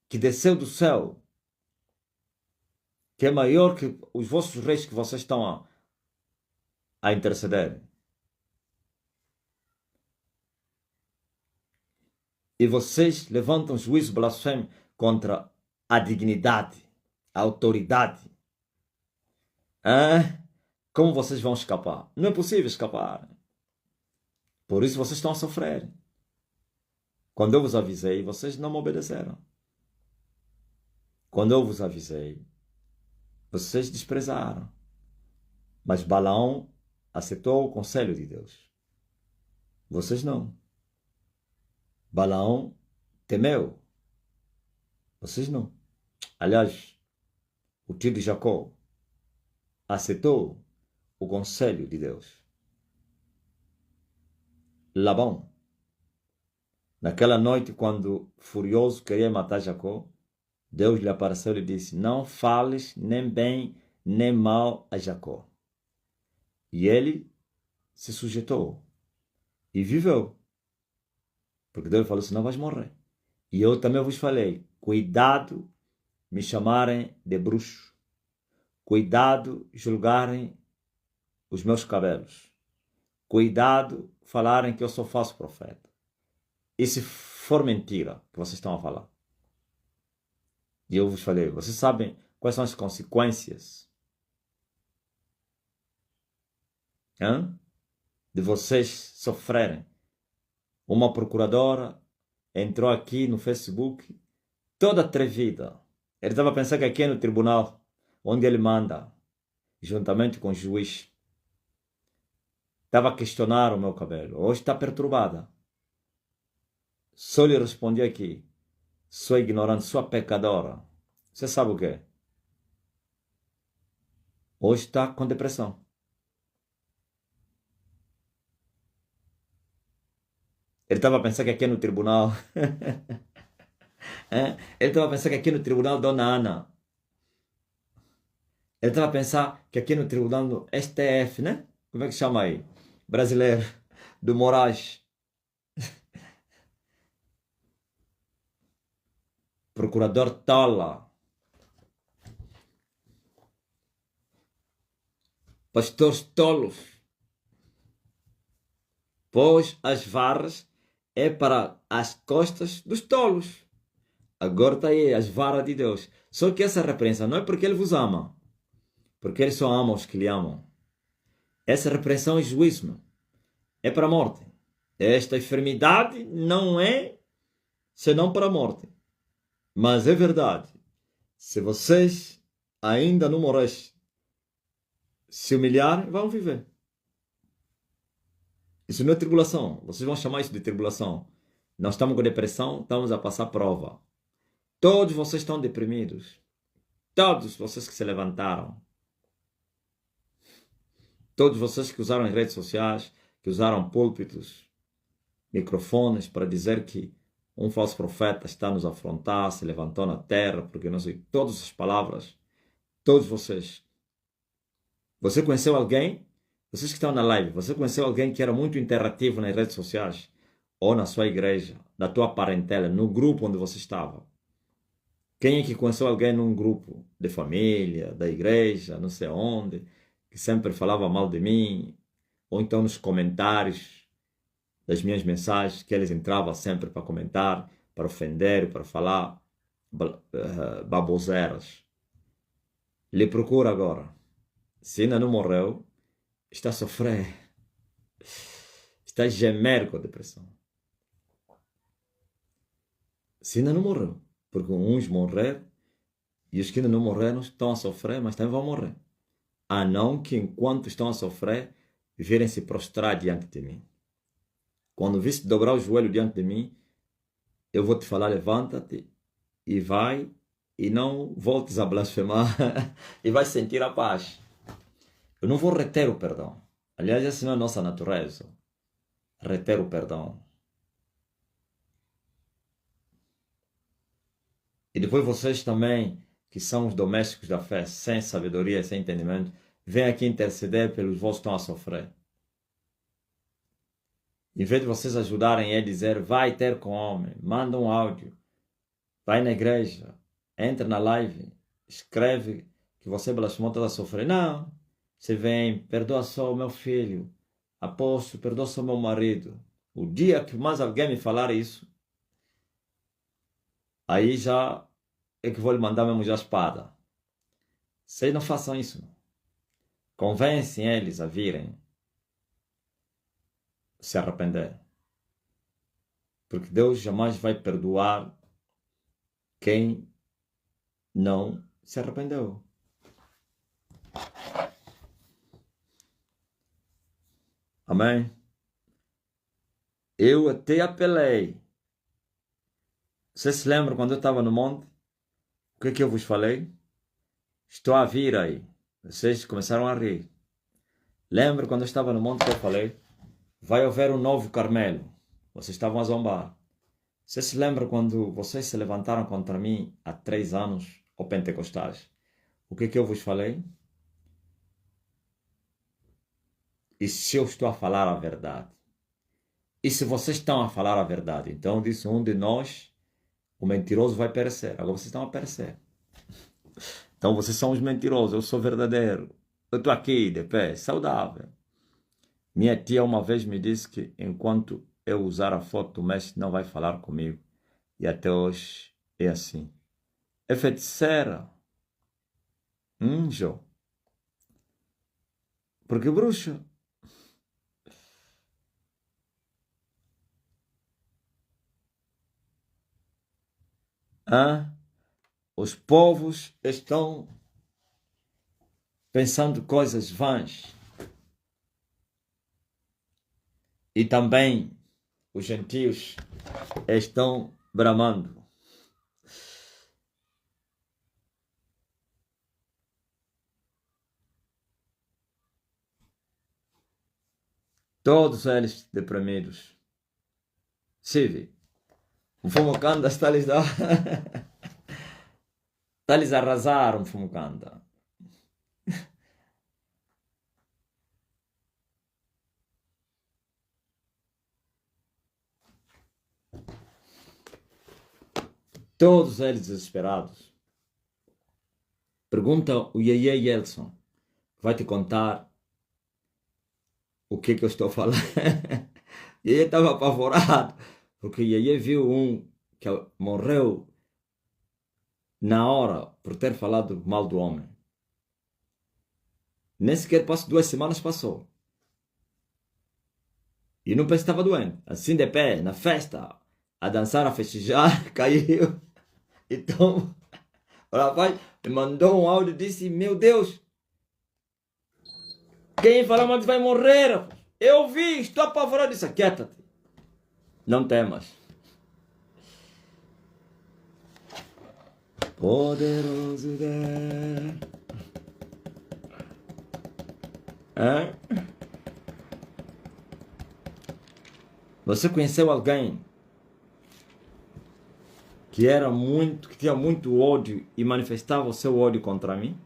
Speaker 1: que desceu do céu, que é maior que os vossos reis que vocês estão a interceder. E vocês levantam juízo blasfemo contra a dignidade, a autoridade. Como vocês vão escapar? Não é possível escapar. Por isso vocês estão a sofrer. Quando eu vos avisei, vocês não me obedeceram. Quando eu vos avisei, vocês desprezaram. Mas Balaão aceitou o conselho de Deus. Vocês não. Balaão temeu. Vocês não. Aliás, o tio de Jacó aceitou o conselho de Deus. Labão, naquela noite, quando furioso queria matar Jacó, Deus lhe apareceu e lhe disse: não fales nem bem nem mal a Jacó. E ele se sujeitou e viveu. Porque Deus falou: senão vais morrer. E eu também vos falei: cuidado me chamarem de bruxo. Cuidado julgarem os meus cabelos. Cuidado falarem que eu sou falso profeta. E se for mentira que vocês estão a falar? E eu vos falei: vocês sabem quais são as consequências de vocês sofrerem? Uma procuradora entrou aqui no Facebook, toda atrevida. Ele estava a pensar que aqui é no tribunal, onde ele manda, juntamente com o juiz. Estava a questionar o meu cabelo. Hoje está perturbada. Só lhe respondi aqui: sua ignorante, sua pecadora. Você sabe o quê? Hoje está com depressão. Ele estava a pensar que aqui é no tribunal. Ele estava a pensar que aqui é no tribunal Dona Ana. Ele estava a pensar que aqui é no tribunal do STF, né? Como é que chama aí? Brasileiro. Do Moraes. Procurador tola. Pastores tolos. Pois as varas é para as costas dos tolos. Agora está aí as varas de Deus. Só que essa repreensão não é porque Ele vos ama. Porque Ele só ama os que lhe amam. Essa repreensão é juízo. É para a morte. Esta enfermidade não é senão para a morte. Mas é verdade. Se vocês ainda não morrerem, se humilharem, vão viver. Isso não é tribulação. Vocês vão chamar isso de tribulação. Nós estamos com depressão, estamos a passar prova. Todos vocês estão deprimidos. Todos vocês que se levantaram. Todos vocês que usaram as redes sociais, que usaram púlpitos, microfones para dizer que um falso profeta está a nos afrontar, se levantou na terra, porque não sei, todas as palavras, todos vocês. Você conheceu alguém? Vocês que estão na live, você conheceu alguém que era muito interativo nas redes sociais? Ou na sua igreja, na tua parentela, no grupo onde você estava? Quem é que conheceu alguém num grupo de família, da igreja, não sei onde, que sempre falava mal de mim? Ou então nos comentários das minhas mensagens, que eles entravam sempre para comentar, para ofender, para falar baboseiras. Lhe procura agora. Se ainda não morreu, está a sofrer. Está a gemer com a depressão. Se ainda não morreu. Porque uns morreram e os que ainda não morreram estão a sofrer, mas também vão morrer. A não que enquanto estão a sofrer, virem se prostrar diante de mim. Quando viste dobrar o joelho diante de mim, eu vou te falar: levanta-te e vai, e não voltes a blasfemar e vais sentir a paz. Eu não vou reter o perdão. Aliás, essa não é a nossa natureza. Reter o perdão. E depois vocês também, que são os domésticos da fé, sem sabedoria, sem entendimento, vêm aqui interceder pelos vossos que estão a sofrer. Em vez de vocês ajudarem a dizer: vai ter com homem, manda um áudio, vai na igreja, entra na live, escreve que você blasfemou, está a sofrer. Não, você vem: perdoa só o meu filho, apóstolo, perdoa só o meu marido. O dia que mais alguém me falar isso, aí já é que vou lhe mandar mesmo já a espada. Vocês não façam isso. Convencem eles a virem se arrepender. Porque Deus jamais vai perdoar quem não se arrependeu. Amém? Eu até apelei. Você se lembra quando eu estava no monte? O que é que eu vos falei? Estou a vir aí. Vocês começaram a rir. Lembra quando eu estava no monte que eu falei? Vai haver um novo Carmelo. Vocês estavam a zombar. Você se lembra quando vocês se levantaram contra mim há 3 anos, ou pentecostais? O que é que eu vos falei? E se eu estou a falar a verdade? E se vocês estão a falar a verdade? Então disse um de nós, o mentiroso vai perecer. Agora vocês estão a perecer. Então vocês são os mentirosos, eu sou verdadeiro. Eu estou aqui de pé, saudável. Minha tia uma vez me disse que enquanto eu usar a foto do mestre não vai falar comigo. E até hoje é assim. É feiticeira. João. Porque bruxa. Ah, os povos estão pensando coisas vãs. E também os gentios estão bramando. Todos eles deprimidos. Sim, o Fumukanda está-lhes está-lhes a arrasar um Fumukanda. Todos eles desesperados. Pergunta o Yeye Yelson. Vai te contar o que eu estou falando. Yeye estava apavorado. Porque Yeye viu um que morreu na hora por ter falado mal do homem. Nem sequer passou 2 semanas, passou. E não pensei que estava doente. Assim de pé, na festa, a dançar, a festejar, caiu. Então, o rapaz me mandou um áudio e disse: Meu Deus, quem falar mal vai morrer. Eu vi, estou apavorado. Disse: Quieta-te, não temas. Poderoso Deus. Você conheceu alguém que tinha muito ódio e manifestava o seu ódio contra mim?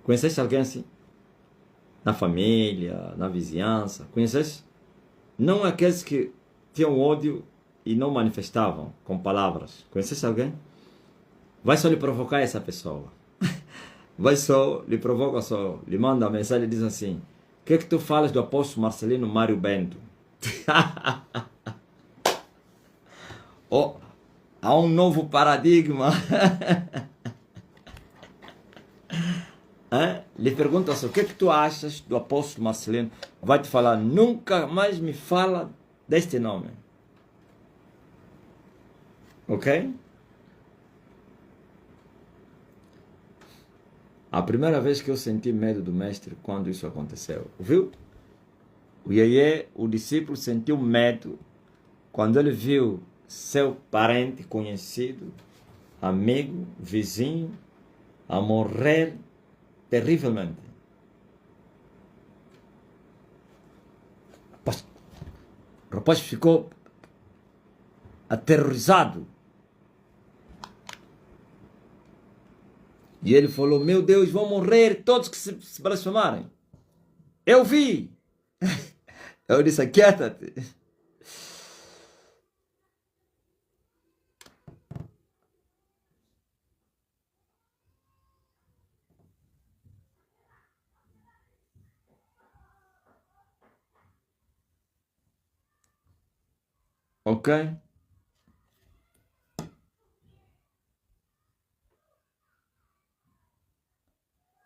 Speaker 1: Conheceste alguém assim? Na família, na vizinhança? Conheceste? Não aqueles que tinham ódio e não manifestavam com palavras. Conheceste alguém? Vai só lhe provocar essa pessoa. Vai só, lhe provoca só, lhe manda uma mensagem e diz assim: o que é que tu falas do apóstolo Marcelino Mário Bento? Oh, há um novo paradigma. Lhe pergunta assim: o que é que tu achas do apóstolo Marcelino? Vai te falar: nunca mais me fala deste nome. Ok? A primeira vez que eu senti medo do mestre, quando isso aconteceu, viu? O Yeye, o discípulo, sentiu medo quando ele viu seu parente conhecido, amigo, vizinho, a morrer terrivelmente. O rapaz ficou aterrorizado. E ele falou: meu Deus, vão morrer todos que se blasfemarem. Eu vi. Eu disse: quieta-te. Ok?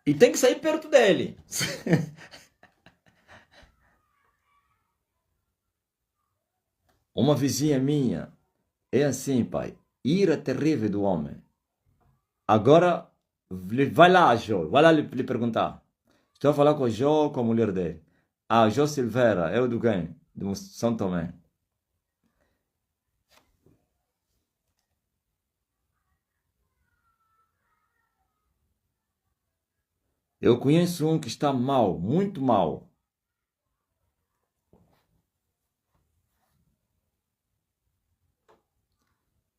Speaker 1: E tem que sair perto dele. Uma vizinha minha, é assim, pai, ira terrível do homem. Agora, vai lá, Jô, vai lá lhe perguntar. Estou a falar com o Jô, com a mulher dele. Ah, Jô Silveira, é o do quem? Do São Tomé. Eu conheço um que está mal, muito mal.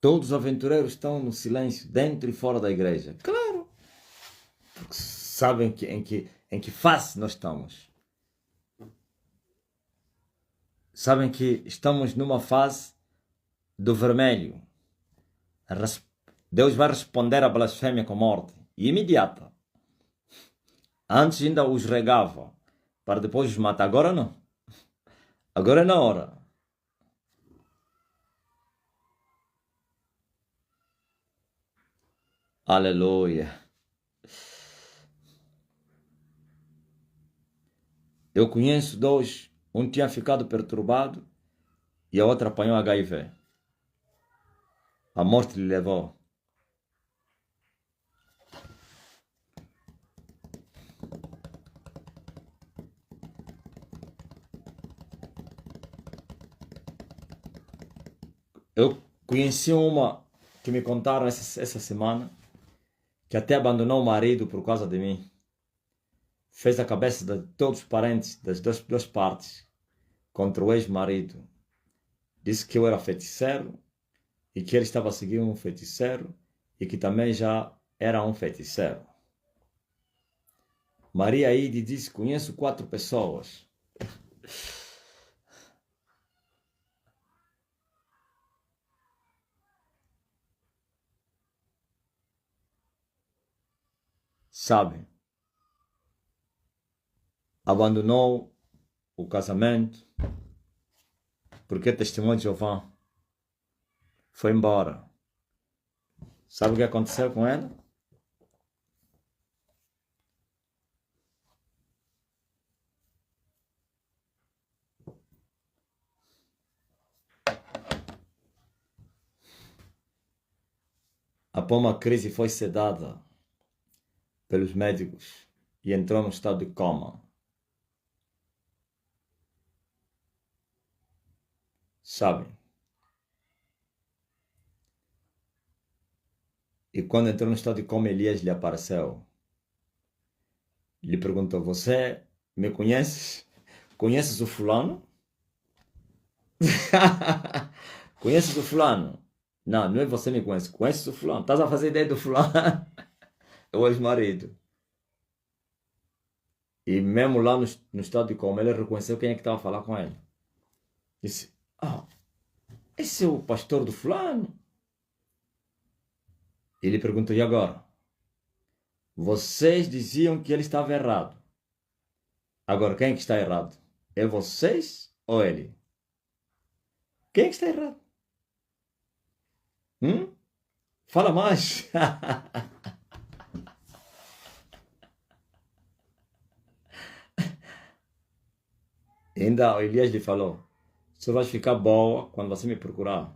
Speaker 1: Todos os aventureiros estão no silêncio, dentro e fora da igreja. Claro, porque sabem em que fase nós estamos. Sabem que estamos numa fase do vermelho. Deus vai responder à blasfêmia com morte. E imediata. Antes ainda os regava, para depois os matar. Agora não. Agora é na hora. Aleluia. Eu conheço dois. Um tinha ficado perturbado e a outra apanhou HIV. A morte lhe levou. Eu conheci uma que me contaram essa semana que até abandonou o marido por causa de mim. Fez a cabeça de todos os parentes das duas partes contra o ex-marido. Disse que eu era feiticeiro e que ele estava a seguir um feiticeiro e que também já era um feiticeiro. Maria Aide disse: conheço 4 pessoas. Sabe? Abandonou o casamento porque é testemunho de Jeová. Foi embora. Sabe o que aconteceu com ela? Após uma crise foi sedada pelos médicos e entrou num estado de coma. Sabe? E quando entrou no estado de coma, Elias lhe apareceu. Lhe perguntou: você me conheces? Conheces o fulano? Conheces o fulano? Não, não é você me conhece. Conheces o fulano? Estás a fazer ideia do fulano? É o ex-marido. E mesmo lá no estado de coma, ele reconheceu quem é que estava a falar com ele. Disse: ah, esse é o pastor do fulano? Ele perguntou: e agora? Vocês diziam que ele estava errado. Agora, quem é que está errado? É vocês ou ele? Quem é que está errado? Fala mais. Ainda o Elias lhe falou: você vai ficar boa quando você me procurar.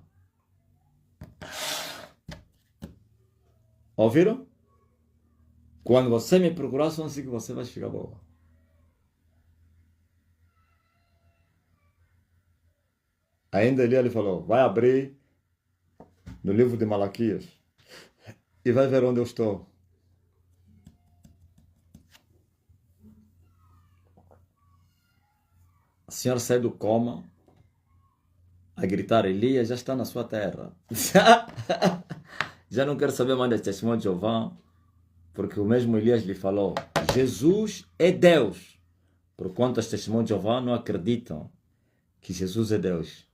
Speaker 1: Ouviram? Quando você me procurar, só assim que você vai ficar boa. Ainda ele falou: vai abrir no livro de Malaquias e vai ver onde eu estou. A senhora sai do coma a gritar: Elias já está na sua terra. Já não quero saber mais desse testemunho de Jeová, porque o mesmo Elias lhe falou: Jesus é Deus. Porquanto os testemunhos de Jeová não acreditam que Jesus é Deus.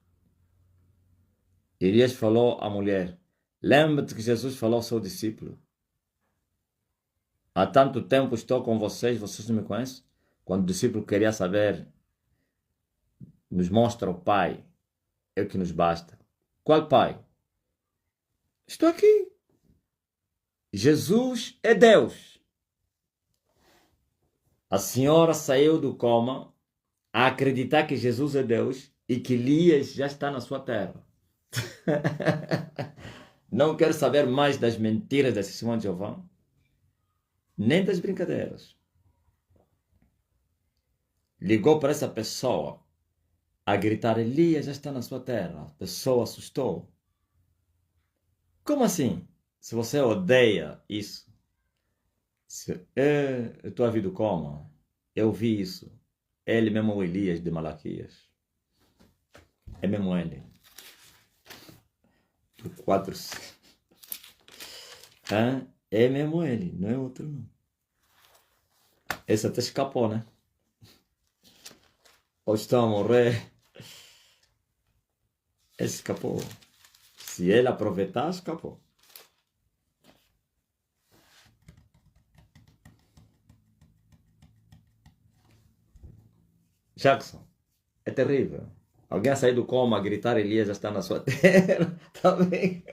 Speaker 1: Elias falou à mulher: lembra-te que Jesus falou ao seu discípulo: há tanto tempo estou com vocês, vocês não me conhecem? Quando o discípulo queria saber, nos mostra o Pai, é o que nos basta. Qual Pai? Estou aqui. Jesus é Deus. A senhora saiu do coma a acreditar que Jesus é Deus e que Elias já está na sua terra. Não quero saber mais das mentiras da Testemunha de Jeová, nem das brincadeiras. Ligou para essa pessoa a gritar: Elias já está na sua terra. A pessoa assustou. Como assim? Se você odeia isso, eu estou a vida como? Eu vi isso. Ele mesmo, o Elias de Malaquias. É mesmo ele. Do 4. É mesmo ele, não é outro não. Esse até escapou, né? Ou estão a morrer. Esse escapou. Se ele aproveitar, escapou. Jackson, é terrível. Alguém sair do coma a gritar: Elias já está na sua terra. Tá bem?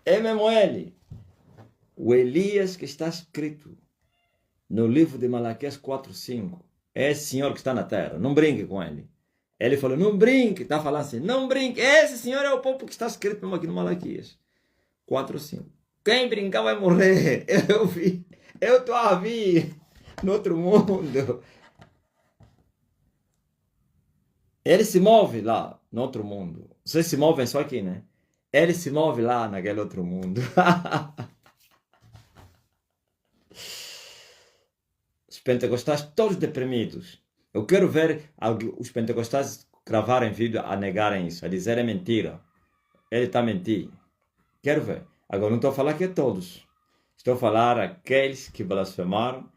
Speaker 1: É mesmo ele. O Elias que está escrito no livro de Malaquias 4:5. É esse senhor que está na terra. Não brinque com ele. Ele falou: não brinque. Está falando assim: não brinque. Esse senhor é o povo que está escrito mesmo aqui no Malaquias 4:5. Quem brincar vai morrer. Eu vi. Eu estou a ver no outro mundo. Ele se move lá no outro mundo. Vocês se movem só aqui, né? Ele se move lá naquele outro mundo. Os pentecostais todos deprimidos. Eu quero ver os pentecostais gravarem vídeo a negarem isso, a dizer é mentira. Ele está mentindo. Quero ver. Agora não estou a falar que é todos. Estou a falar aqueles que blasfemaram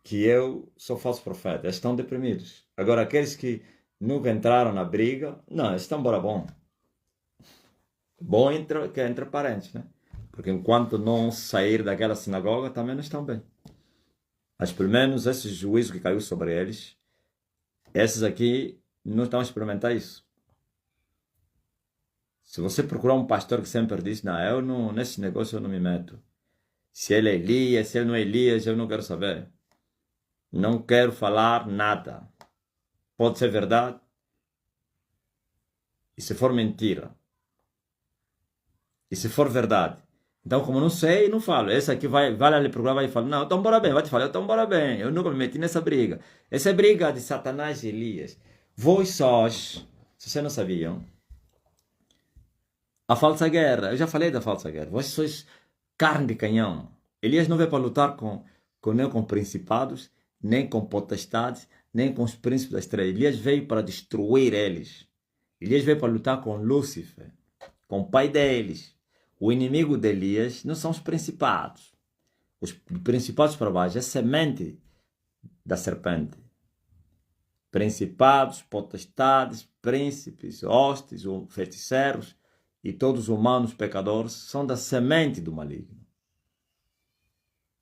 Speaker 1: que eu sou falso profeta. Eles estão deprimidos. Agora aqueles que nunca entraram na briga, não, eles estão bora bom. Bom que é entre parentes, né? Porque enquanto não sair daquela sinagoga, também não estão bem. Mas pelo menos esse juízo que caiu sobre eles, esses aqui não estão a experimentar isso. Se você procurar um pastor que sempre diz: não, eu não, nesse negócio eu não me meto. Se ele é Elias, se ele não é Elias, eu não quero saber. Não quero falar nada. Pode ser verdade. E se for mentira. E se for verdade. Então, como não sei, não falo. Esse aqui vai ali procurar, vai falar: não, então bora bem. Vai te falar: então bora bem. Eu nunca me meti nessa briga. Essa é briga de Satanás e Elias. Vós sós, se vocês não sabiam, a falsa guerra. Eu já falei da falsa guerra. Vós sois carne de canhão. Elias não veio para lutar nem com principados, nem com potestades, nem com os príncipes das trevas. Elias veio para destruir eles. Elias veio para lutar com Lúcifer, com o pai deles. O inimigo de Elias não são os principados. Os principados para baixo é semente da serpente. Principados, potestades, príncipes, hostes, feiticeiros e todos os humanos pecadores são da semente do maligno.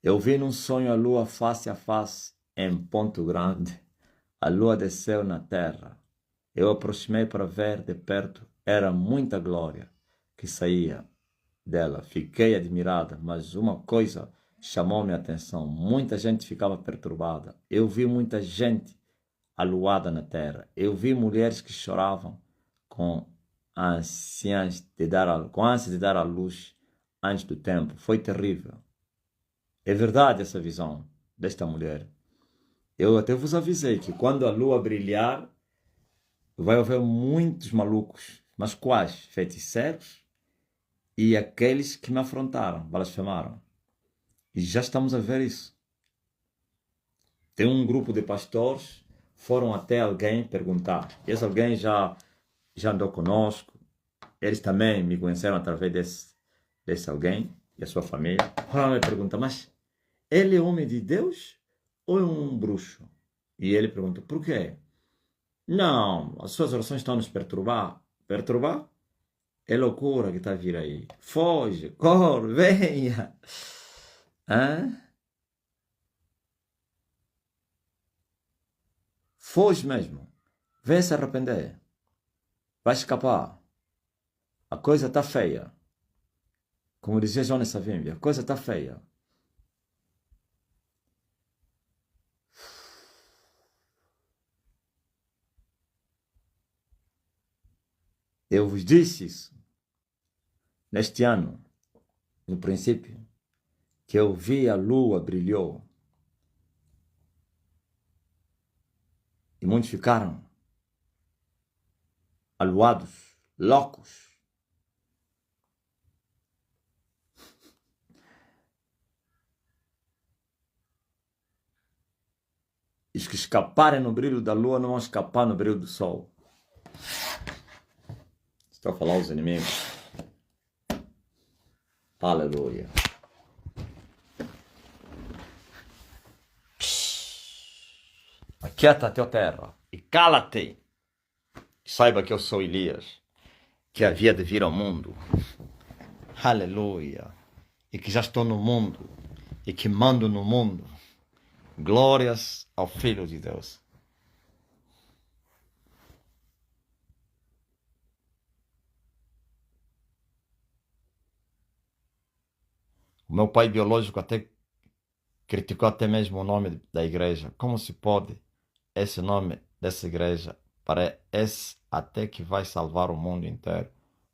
Speaker 1: Eu vi num sonho a lua face a face em Ponto Grande. A lua desceu na terra. Eu aproximei para ver de perto. Era muita glória que saía dela. Fiquei admirada, mas uma coisa chamou minha atenção. Muita gente ficava perturbada. Eu vi muita gente aluada na terra. Eu vi mulheres que choravam com ânsias de dar à luz antes do tempo. Foi terrível. É verdade essa visão desta mulher. Eu até vos avisei que quando a lua brilhar, vai haver muitos malucos. Mas quais? Feiticeiros e aqueles que me afrontaram, blasfemaram. E já estamos a ver isso. Tem um grupo de pastores, foram até alguém perguntar. Esse alguém já andou conosco. Eles também me conheceram através desse alguém e a sua família. Foram me perguntar: mas ele é homem de Deus ou é um bruxo? E ele perguntou: por quê? Não, as suas orações estão a nos perturbar. Perturbar? É loucura que está a vir aí. Foge, corre, venha. Hã? Foge mesmo. Vem se arrepender. Vai escapar. A coisa está feia. Como dizia Jonas Savimbi, a coisa está feia. Eu vos disse isso neste ano, no princípio, que eu vi a lua brilhou e muitos ficaram aluados, loucos. E os que escaparem no brilho da lua não vão escapar no brilho do sol. Estou a falar aos inimigos. Aleluia. Aquieta-te, ó terra, e cala-te. Saiba que eu sou Elias, que havia de vir ao mundo. Aleluia. E que já estou no mundo, e que mando no mundo. Glórias ao Filho de Deus. O meu pai biológico até criticou até mesmo o nome da igreja. Como se pode esse nome dessa igreja para esse até que vai salvar o mundo inteiro?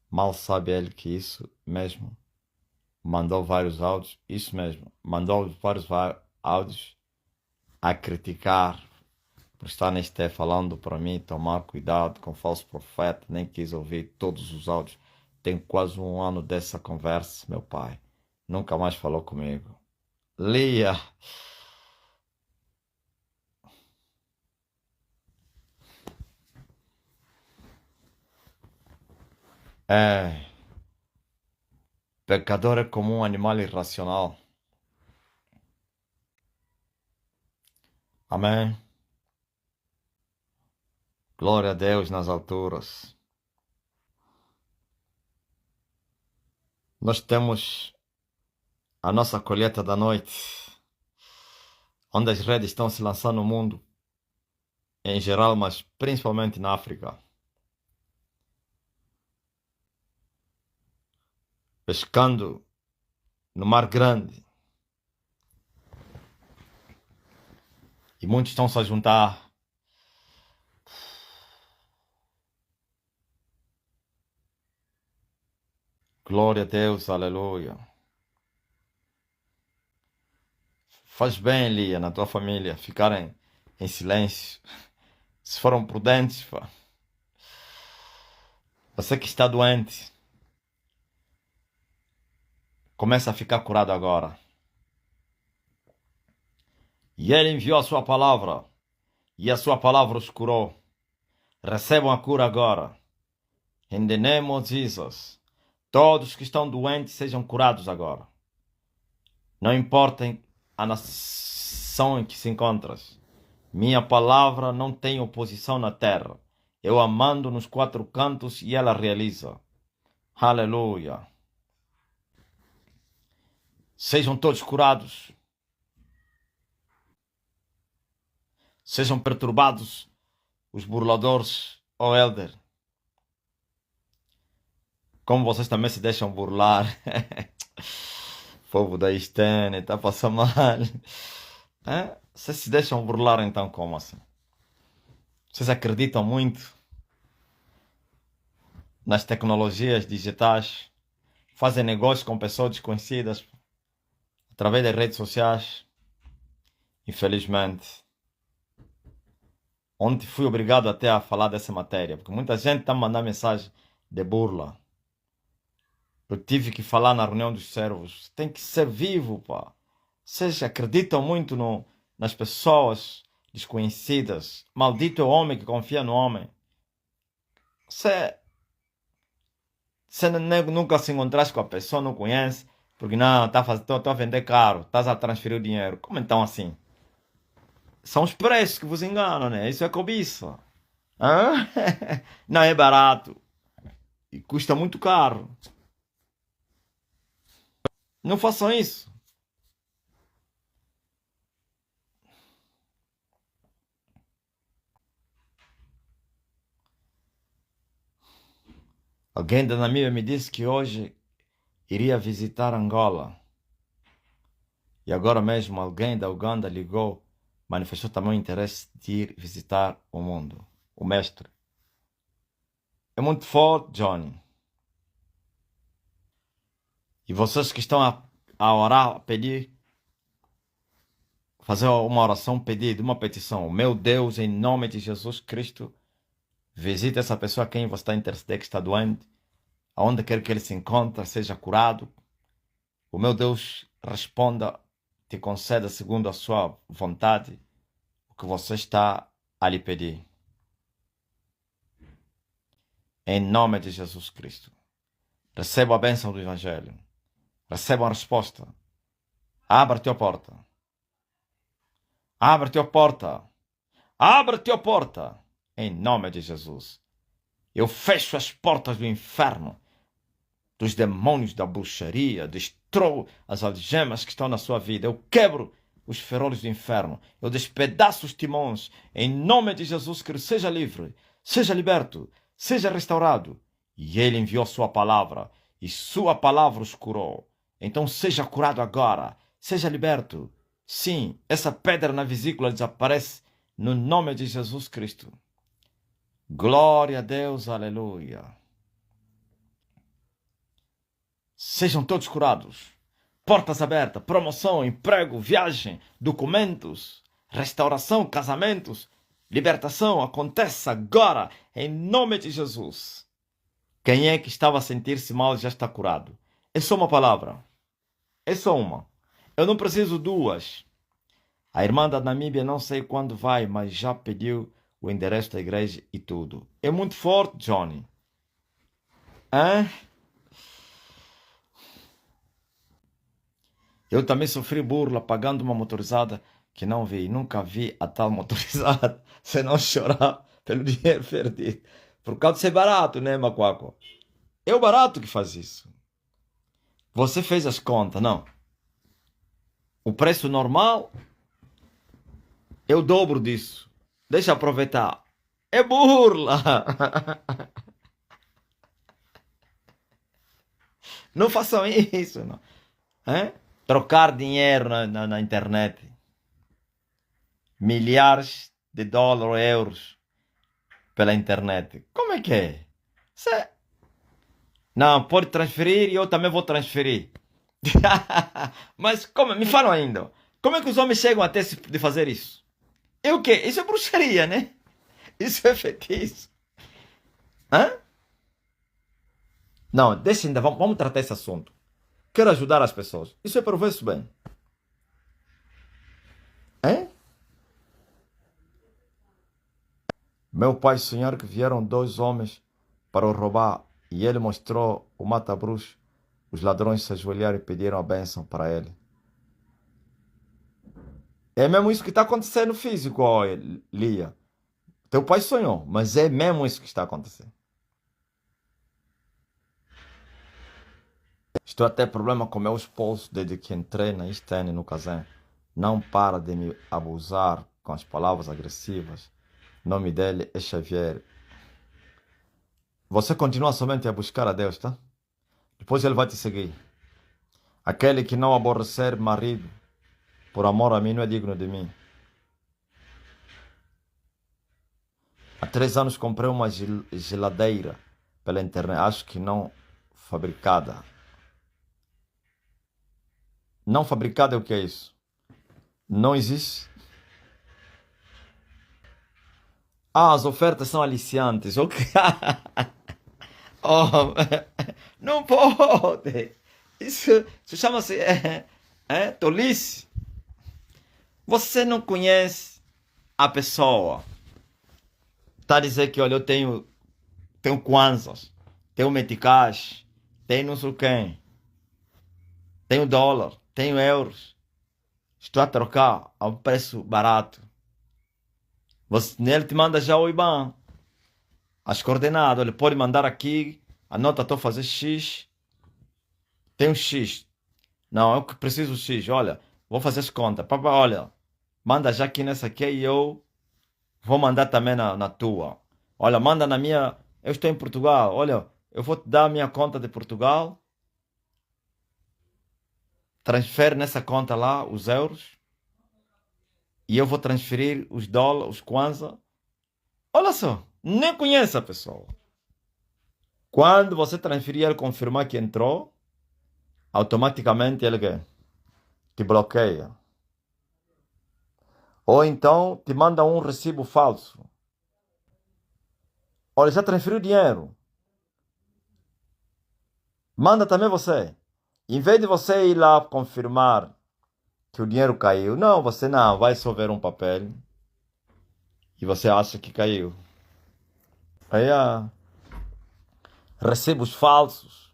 Speaker 1: Mal sabe ele que isso mesmo. Mandou vários áudios, isso mesmo. Mandou vários áudios a criticar por estar neste falando para mim tomar cuidado com falso profeta. Nem quis ouvir todos os áudios. Tem quase um ano dessa conversa, meu pai. Nunca mais falou comigo. Lia. Pecador é como um animal irracional. Amém. Glória a Deus nas alturas. Nós temos a nossa colheita da noite, onde as redes estão se lançando no mundo, em geral, mas principalmente na África. Pescando no Mar Grande. E muitos estão-se a juntar. Glória a Deus, aleluia. Faz bem, Lia, na tua família, ficarem em silêncio. Se foram prudentes, pá. Você que está doente, começa a ficar curado agora. E ele enviou a sua palavra, e a sua palavra os curou. Recebam a cura agora. In the name of Jesus. Todos que estão doentes sejam curados agora. Não importa a nação em que se encontras. Minha palavra não tem oposição na terra. Eu a mando nos quatro cantos e ela realiza. Aleluia. Sejam todos curados. Sejam perturbados os burladores, ó Elder. Como vocês também se deixam burlar. Povo da Estene, está passando mal. Vocês se deixam burlar então como assim? Vocês acreditam muito nas tecnologias digitais, fazem negócios com pessoas desconhecidas através das redes sociais. Infelizmente. Ontem fui obrigado até a falar dessa matéria, porque muita gente está mandando mensagem de burla. Eu tive que falar na reunião dos servos. Tem que ser vivo, pá. Vocês acreditam muito nas pessoas desconhecidas. Maldito é o homem que confia no homem. Você nunca se encontraste com a pessoa, não conhece, porque não, tô a vender caro, estás a transferir o dinheiro. Como então assim? São os preços que vos enganam, né? Isso é cobiça. Não é barato. E custa muito caro. Não façam isso. Alguém da Namíbia me disse que hoje iria visitar Angola. E agora mesmo alguém da Uganda ligou, manifestou também o interesse de ir visitar o mundo. O mestre. É muito forte, Johnny. E vocês que estão a orar, a pedir, fazer uma oração, pedir uma petição. Meu Deus, em nome de Jesus Cristo, visite essa pessoa a quem você está intercedendo, que está doente, aonde quer que ele se encontre, seja curado. O meu Deus responda, te conceda segundo a sua vontade o que você está a lhe pedir. Em nome de Jesus Cristo. Receba a bênção do Evangelho. Receba a resposta. Abre-te a porta. Abre-te a porta. Abre-te a porta. Em nome de Jesus. Eu fecho as portas do inferno, dos demônios da bruxaria, destrói as algemas que estão na sua vida. Eu quebro os ferrolhos do inferno. Eu despedaço os timões. Em nome de Jesus, que seja livre, seja liberto, seja restaurado. E ele enviou sua palavra, e sua palavra os curou. Então seja curado agora, seja liberto. Sim, essa pedra na vesícula desaparece no nome de Jesus Cristo. Glória a Deus, aleluia. Sejam todos curados. Portas abertas, promoção, emprego, viagem, documentos, restauração, casamentos, libertação, aconteça agora, em nome de Jesus. Quem é que estava a sentir-se mal já está curado. É só uma palavra. É só uma. Eu não preciso duas. A irmã da Namíbia não sei quando vai, mas já pediu o endereço da igreja e tudo. É muito forte, Johnny. Hã? Eu também sofri burla pagando uma motorizada que não vi. Nunca vi a tal motorizada sem não chorar pelo dinheiro perdido. Por causa de ser barato, né, Macuaco? É o barato que faz isso. Você fez as contas, não? O preço normal é o dobro disso. Deixa eu aproveitar. É burla. Não façam isso, não. Trocar dinheiro na internet. Milhares de dólares ou euros pela internet. Como é que é? Cê... Não, pode transferir e eu também vou transferir. Mas como? Me falam ainda. Como é que os homens chegam até de fazer isso? É o quê? Isso é bruxaria, né? Isso é feitiço. Hã? Não, deixa ainda. Vamos tratar esse assunto. Quero ajudar as pessoas. Isso é para o verso bem. Hein? Meu pai sonhar que vieram dois homens para o roubar e ele mostrou o mata-bruxo. Os ladrões se ajoelharam e pediram a bênção para ele. É mesmo isso que está acontecendo físico, ó, Lia. Teu pai sonhou, mas é mesmo isso que está acontecendo. Estou a ter problema com meu esposo desde que entrei na Estene no casal. Não para de me abusar com as palavras agressivas. O nome dele é Xavier. Você continua somente a buscar a Deus, tá? Depois ele vai te seguir. Aquele que não aborrecer marido por amor a mim não é digno de mim. Há 3 anos comprei uma geladeira pela internet. Acho que não fabricada. Não fabricada é o que é isso? Não existe? Ah, as ofertas são aliciantes. Ok. Oh, não pode. Isso chama-se tolice. Você não conhece a pessoa. Está a dizer que, olha, eu tenho kwanzas, tenho meticais, tenho não sei quem, tenho dólar, tenho euros. Estou a trocar a um preço barato. Ele te manda já o IBAN, as coordenadas. Ele pode mandar aqui, anota, estou a fazer X, tem um X. Não, eu preciso X, olha, vou fazer as contas. Papai, olha, manda já aqui nessa aqui e eu vou mandar também na tua. Olha, manda na minha, eu estou em Portugal, olha, eu vou te dar a minha conta de Portugal. Transfere nessa conta lá os euros. E eu vou transferir os dólares, os kwanza. Olha só, nem conhece a pessoa. Quando você transferir ele confirmar que entrou, automaticamente ele quê? Te bloqueia. Ou então te manda um recibo falso. Olha, já transferiu dinheiro. Manda também você. Em vez de você ir lá confirmar que o dinheiro caiu, não, você não, vai só ver um papel e você acha que caiu. Aí, recibos falsos.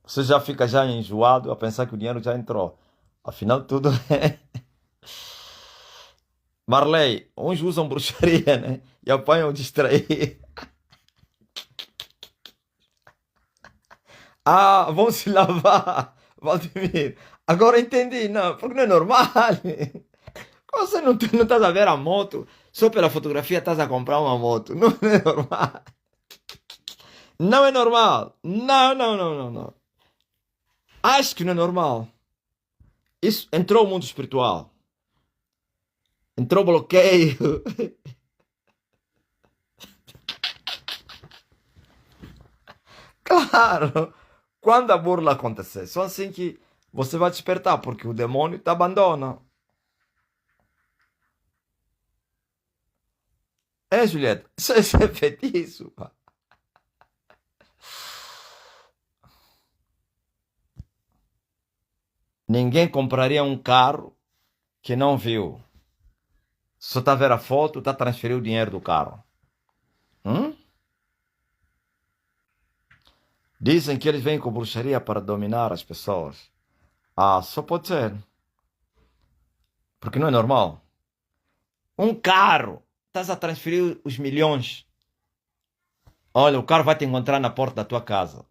Speaker 1: Você já fica já enjoado a pensar que o dinheiro já entrou. Afinal, tudo é... Marley, uns usam bruxaria, né? E apanham distrair. Ah, vão se lavar, Valdemir. Agora entendi, não, porque não é normal. Você não estás a ver a moto, só pela fotografia estás a comprar uma moto. Não é normal. Não é normal. Não, não, não, não, não. Acho que não é normal. Isso entrou o mundo espiritual. Entrou bloqueio. Claro. Quando a burla acontecer, só assim que você vai despertar, porque o demônio te abandona. É, Julieta? Isso é feitiço, pá. Ninguém compraria um carro que não viu. Só está a ver a foto, está a transferir o dinheiro do carro. Hum? Dizem que eles vêm com bruxaria para dominar as pessoas. Ah, só pode ser. Porque não é normal. Um carro, estás a transferir os milhões. Olha, o carro vai te encontrar na porta da tua casa.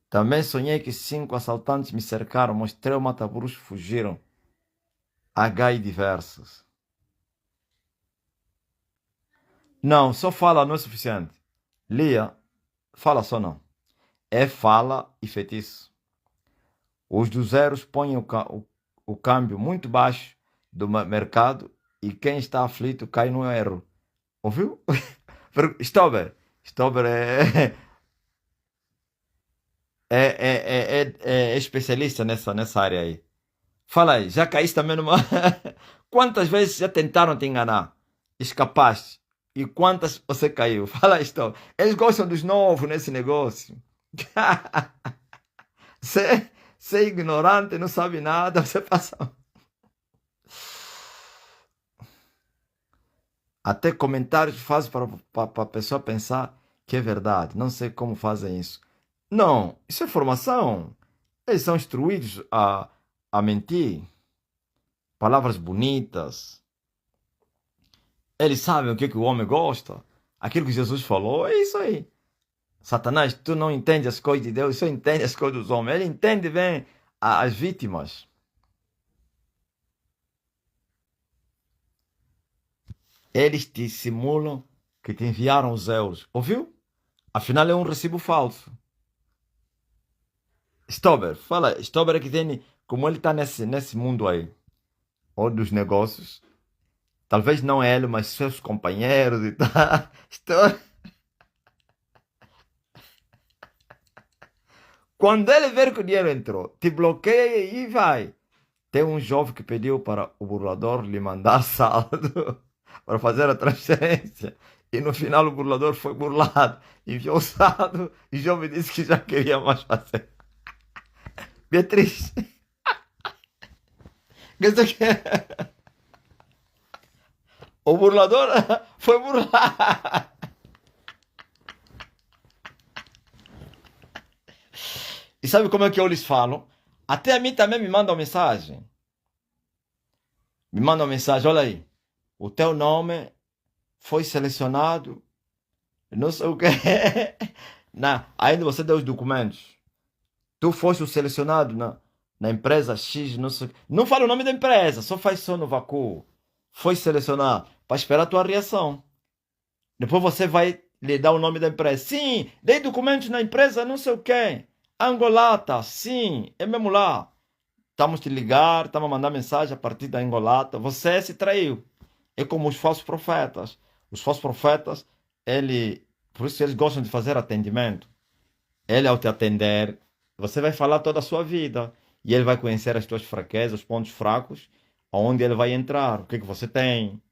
Speaker 1: Também sonhei que 5 assaltantes me cercaram, mostrei o mata-bruxo, fugiram. H e diversos. Não, só fala não é suficiente. Lia, fala só não. É fala e feitiço. Os dos zeros põem o câmbio muito baixo do mercado e quem está aflito cai no erro. Ouviu? Stober. Stober é especialista nessa área aí. Fala aí, já caíste também numa... Quantas vezes já tentaram te enganar? Escapaste. E quantas você caiu? Fala aí, Stober. Eles gostam dos novos nesse negócio. Você é ignorante, não sabe nada, você passa... Até comentários fazem para a pessoa pensar que é verdade. Não sei como fazem isso. Não, isso é formação. Eles são instruídos a mentir. Palavras bonitas. Eles sabem o que o homem gosta. Aquilo que Jesus falou, é isso aí. Satanás, tu não entende as coisas de Deus, só entende as coisas dos homens. Ele entende bem as vítimas. Eles te simulam que te enviaram os euros. Ouviu? Afinal é um recibo falso. Stober, fala. Stober é que tem, como ele está nesse mundo aí, ou dos negócios, talvez não ele, mas seus companheiros e tal. Quando ele ver que o dinheiro entrou, te bloqueia e vai. Tem um jovem que pediu para o burlador lhe mandar saldo para fazer a transferência. E no final o burlador foi burlado. Enviou o saldo e o jovem disse que já queria mais fazer. Beatriz. O burlador foi burlado. E sabe como é que eu lhes falo? Até a mim também me mandam mensagem. Me mandam mensagem, olha aí. O teu nome foi selecionado. Não sei o que. Não, ainda você deu os documentos. Tu foste o selecionado na empresa X, não sei. Não fala o nome da empresa, só faz só no vácuo. Foi selecionado para esperar a tua reação. Depois você vai lhe dar o nome da empresa. Sim, dei documentos na empresa, não sei o quê. Angolata, sim, é mesmo lá. Estamos te ligar, estamos a mandar mensagem a partir da Angolata. Você se traiu. É como os falsos profetas. Os falsos profetas, por isso eles gostam de fazer atendimento. Ele, ao te atender, você vai falar toda a sua vida. E ele vai conhecer as tuas fraquezas, os pontos fracos, onde ele vai entrar, o que é que você tem.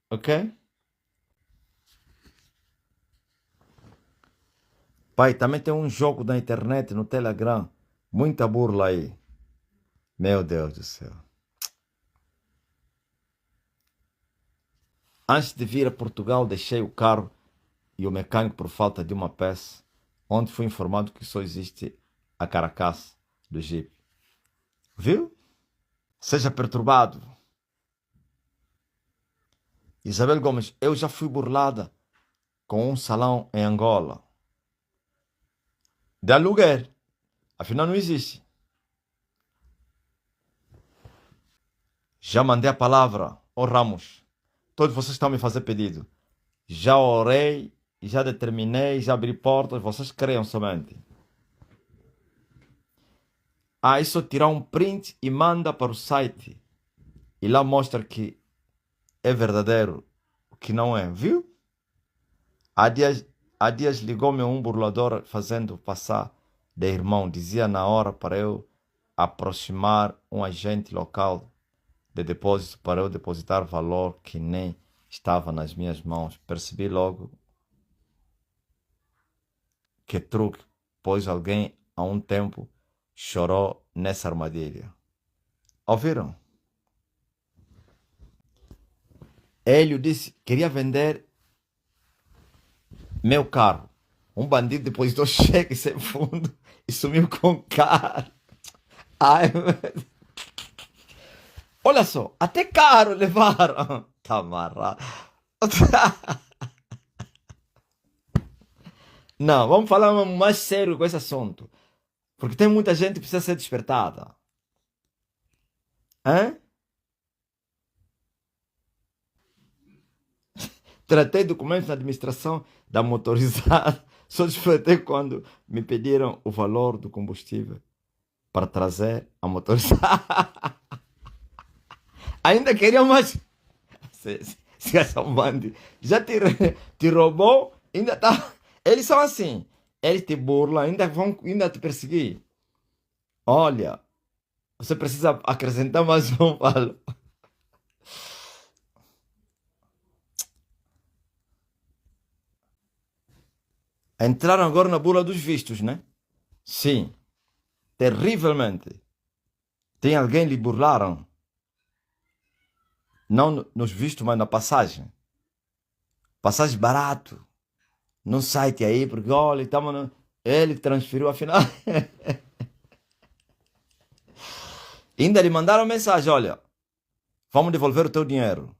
Speaker 1: Ok? Pai, também tem um jogo na internet, no Telegram. Muita burla aí. Meu Deus do céu. Antes de vir a Portugal, deixei o carro e o mecânico por falta de uma peça, onde fui informado que só existe a carcaça do Jeep. Viu? Seja perturbado. Isabel Gomes, eu já fui burlada com um salão em Angola. De aluguer. Afinal, não existe. Já mandei a palavra, ô Ramos. Todos vocês estão me fazendo pedido. Já orei, já determinei, já abri portas. Vocês creiam somente. Aí só tirar um print e manda para o site. E lá mostra que é verdadeiro, o que não é, viu? Há dias ligou-me um burlador fazendo passar de irmão. Dizia na hora para eu aproximar um agente local de depósito para eu depositar valor que nem estava nas minhas mãos. Percebi logo que truque, pois alguém há um tempo chorou nessa armadilha. Ouviram? Hélio disse que queria vender meu carro. Um bandido depositou cheque sem fundo e sumiu com o carro. Ai, olha só, até carro levaram. Tá amarrado. Não, vamos falar mais sério com esse assunto. Porque tem muita gente que precisa ser despertada. Hã? Tratei documentos na administração da motorizada. Só despertei quando me pediram o valor do combustível para trazer a motorizada. Ainda queriam mais. Se é um bando já te roubou, ainda tá. Eles são assim. Eles te burlam, ainda vão te perseguir. Olha, você precisa acrescentar mais um valor. Entraram agora na burla dos vistos, né? Sim. Terrivelmente. Tem alguém lhe burlaram? Não nos vistos, mas na passagem. Passagem barato. No site aí, porque olha, ele transferiu afinal. Ainda lhe mandaram mensagem, olha, vamos devolver o teu dinheiro.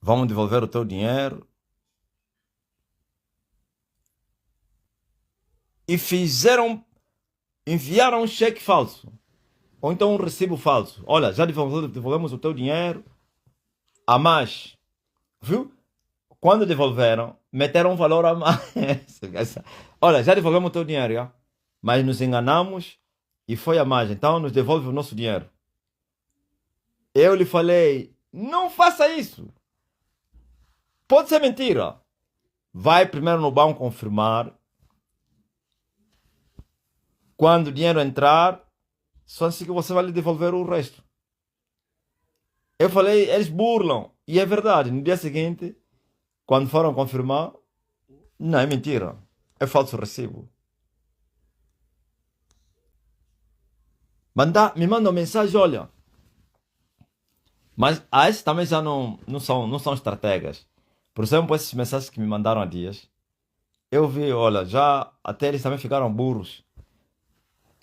Speaker 1: Vamos devolver o teu dinheiro. E enviaram um cheque falso. Ou então um recibo falso. Olha, já devolvemos o teu dinheiro a mais. Viu? Quando devolveram, meteram um valor a mais. Olha, já devolvemos o teu dinheiro, já? Mas nos enganamos e foi a mais. Então nos devolve o nosso dinheiro. Eu lhe falei, não faça isso. Pode ser mentira. Vai primeiro no banco confirmar. Quando o dinheiro entrar, só assim que você vai lhe devolver o resto. Eu falei, eles burlam. E é verdade. No dia seguinte, quando foram confirmar, não, é mentira. É falso recibo. Me mandam mensagem, olha. Mas esses também já não são estrategas. Por exemplo, esses mensagens que me mandaram há dias. Eu vi, olha, já até eles também ficaram burros.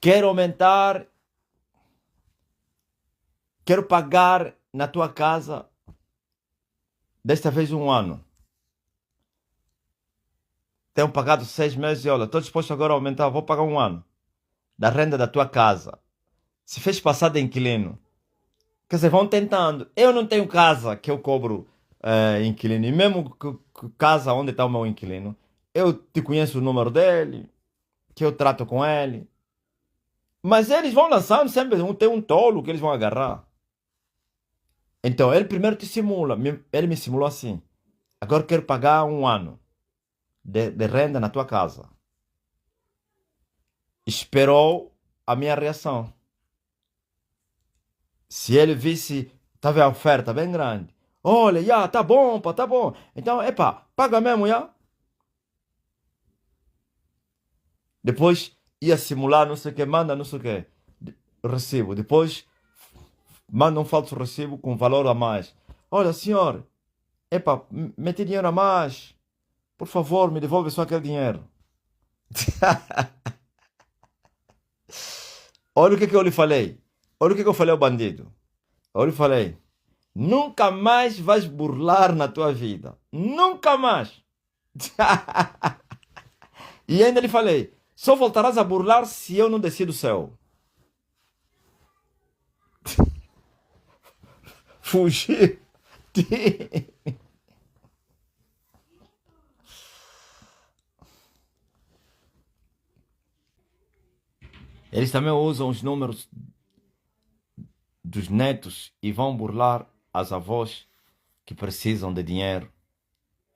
Speaker 1: Quero aumentar. Quero pagar na tua casa. Desta vez 1 ano. Tenho pagado 6 meses e olha, estou disposto agora a aumentar. Vou pagar 1 ano. Da renda da tua casa. Se fez passar de inquilino. Quer dizer, vão tentando. Eu não tenho casa que eu cobro inquilino. E mesmo casa onde está o meu inquilino, eu te conheço o número dele, que eu trato com ele. Mas eles vão lançando sempre, tem um tolo que eles vão agarrar. Então, ele primeiro te simula. Ele me simulou assim. Agora eu quero pagar um ano de renda na tua casa. Esperou a minha reação. Se ele visse, estava a oferta bem grande. Olha, já, tá bom, pá, tá bom. Então, epa, paga mesmo, já. Depois ia simular, não sei o que, manda, não sei o que, recibo. Depois manda um falso recibo com valor a mais. Olha, senhor, epa, meti dinheiro a mais. Por favor, me devolve só aquele dinheiro. Olha o que eu lhe falei. Olha o que eu falei ao bandido. Eu lhe falei, nunca mais vais burlar na tua vida. Nunca mais. E ainda lhe falei, só voltarás a burlar se eu não descer do céu. Fugir. Eles também usam os números dos netos e vão burlar as avós que precisam de dinheiro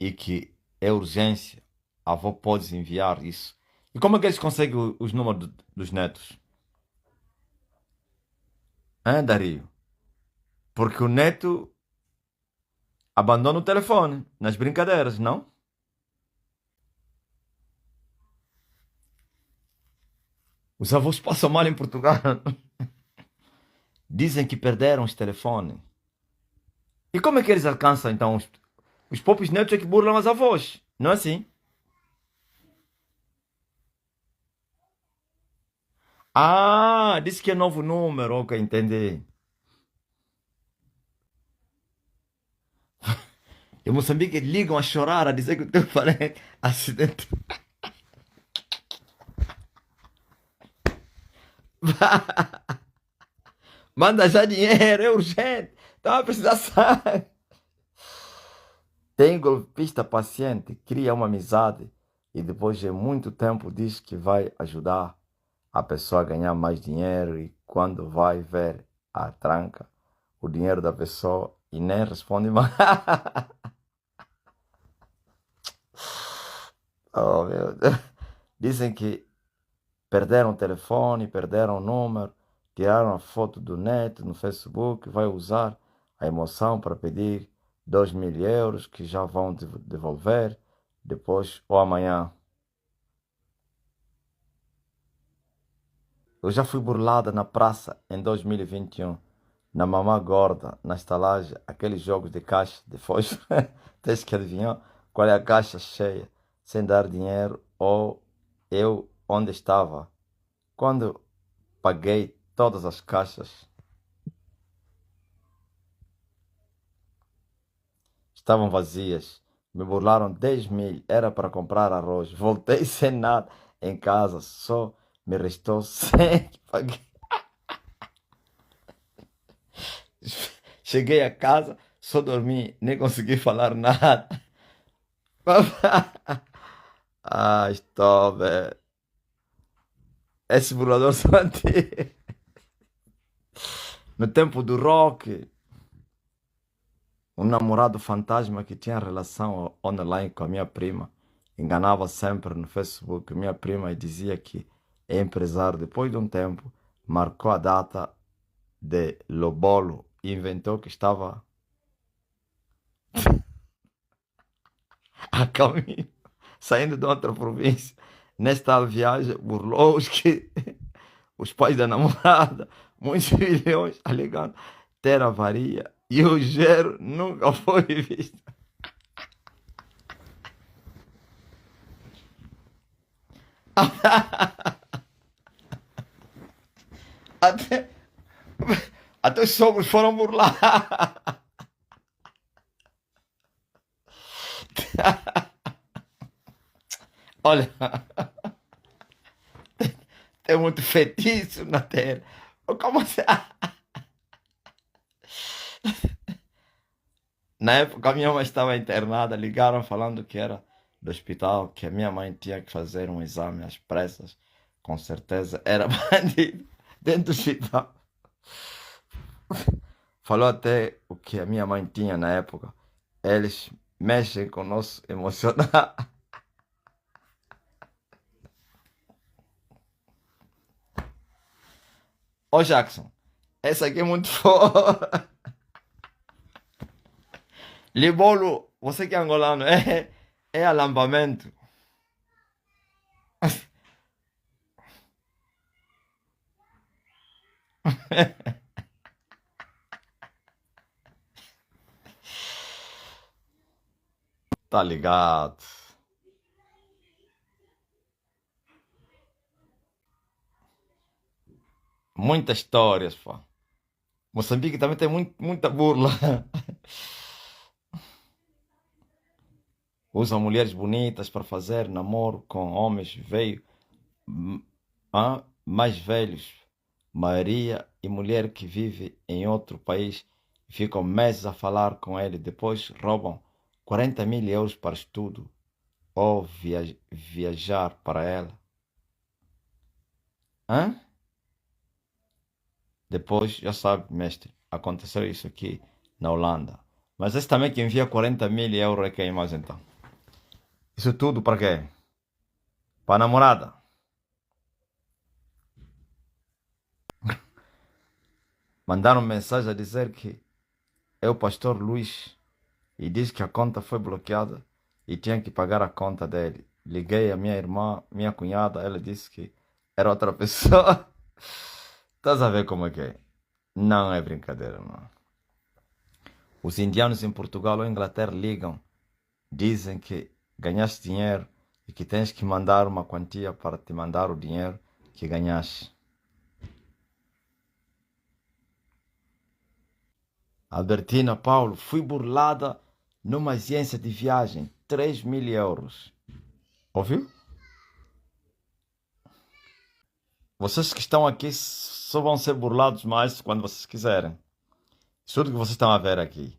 Speaker 1: e que é urgência. A avó pode enviar isso. E como é que eles conseguem os números dos netos? Hein, Dario? Porque o neto abandona o telefone nas brincadeiras, não? Os avós passam mal em Portugal. Dizem que perderam os telefones. E como é que eles alcançam, então? Os próprios netos é que burlam as avós. Não é assim? Ah, disse que é novo número. Ok, entendi. Em Moçambique ligam a chorar, a dizer que o teu parente acidente. Manda já dinheiro, é urgente. Estava a precisar sair. Tem golpista paciente, cria uma amizade e depois de muito tempo diz que vai ajudar a pessoa a ganhar mais dinheiro e quando vai ver a tranca o dinheiro da pessoa e nem responde mais. Oh, meu Deus. Dizem que perderam o telefone, perderam o número, tiraram a foto do neto no Facebook, vai usar a emoção para pedir 2.000 euros que já vão devolver depois ou amanhã. Eu já fui burlada na praça em 2021, na Mamá Gorda, na estalagem, aqueles jogos de caixa de fósforo. Tens que adivinhar qual é a caixa cheia, sem dar dinheiro, ou eu onde estava. Quando paguei todas as caixas, estavam vazias. Me burlaram 10.000, era para comprar arroz. Voltei sem nada em casa, só me restou 100 que paguei. Cheguei a casa, só dormi, nem consegui falar nada. Ah, stop, velho. Esse burlador só antigo. No tempo do rock, um namorado fantasma que tinha relação online com a minha prima enganava sempre no Facebook minha prima e dizia que é empresário. Depois de um tempo, marcou a data de Lobolo e inventou que estava a caminho, saindo de outra província. Nesta viagem, burlou os pais da namorada, muitos milhões, alegando ter avaria e o gero nunca foi visto. Até, até os sogros foram burlar. Olha, tem muito feitiço na terra. Como assim? Na época, a minha mãe estava internada. Ligaram falando que era do hospital, que a minha mãe tinha que fazer um exame às pressas. Com certeza era bandido dentro do hospital. falou até o que a minha mãe tinha na época. Eles mexem com o nosso emocional. Ô Jackson, essa aqui é muito foda. Libolo, você que é angolano, é alambamento. Tá ligado? Muitas histórias, pô. Moçambique também tem muita burla. Usa mulheres bonitas para fazer namoro com homens hum, mais velhos. Maioria e mulher que vive em outro país e ficam meses a falar com ele. Depois roubam 40 mil euros para estudo ou viajar para ela. Hã? Depois, já sabe, mestre, aconteceu isso aqui na Holanda. Mas esse também que envia 40 mil euros é quem mais então? Isso tudo para quê? Para a namorada. Mandaram mensagem a dizer que é o pastor Luiz e diz que a conta foi bloqueada e tinha que pagar a conta dele. Liguei a minha irmã, minha cunhada, ela disse que era outra pessoa. Estás a ver como é que é? Não é brincadeira, não. Os indianos em Portugal ou Inglaterra ligam, dizem que ganhaste dinheiro e que tens que mandar uma quantia para te mandar o dinheiro que ganhaste. Albertina Paulo, fui burlada numa agência de viagem, 3 mil euros. Ouviu? Vocês que estão aqui só vão ser burlados mais quando vocês quiserem. Isso tudo que vocês estão a ver aqui.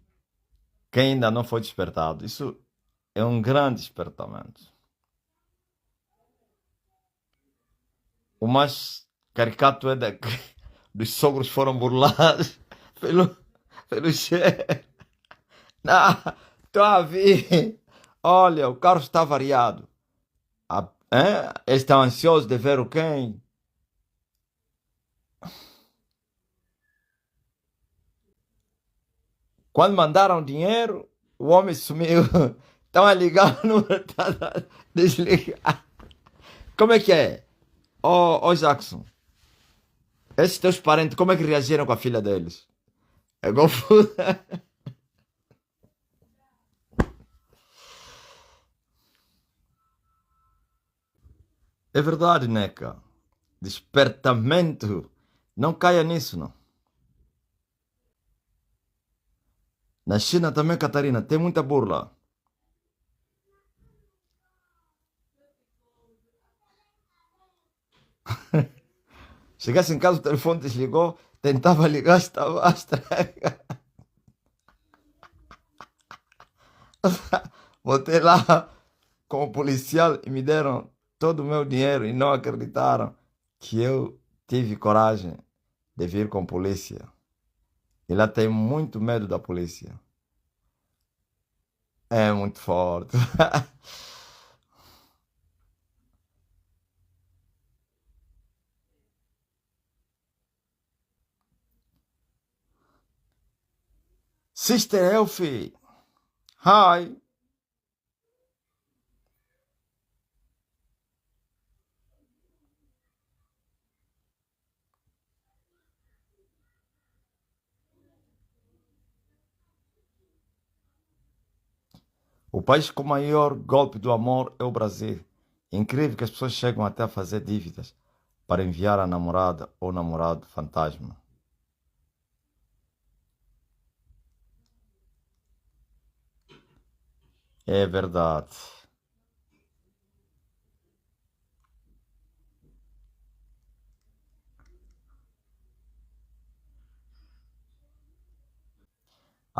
Speaker 1: Quem ainda não foi despertado, isso é um grande despertamento. O mais caricato é que dos sogros foram burlados pelo chefe. Não, estou a ver. Olha, o carro está variado. Eles estão ansiosos de ver o quem. Quando mandaram dinheiro, o homem sumiu. Estão a ligar, não está a desligar. Como é que é? Jackson, esses teus parentes, como é que reagiram com a filha deles? É confuso. É verdade, Neca. Despertamento. Não caia nisso, não. Na China também, Catarina, tem muita burla. Chegasse em casa, o telefone desligou, tentava ligar, estava a estragar. Voltei lá com o policial e me deram todo o meu dinheiro e não acreditaram que eu tive coragem de vir com polícia. E lá tem muito medo da polícia. É muito forte. Sister Elfie, hi. O país com o maior golpe do amor é o Brasil. É incrível que as pessoas chegam até a fazer dívidas para enviar a namorada ou namorado fantasma. É verdade.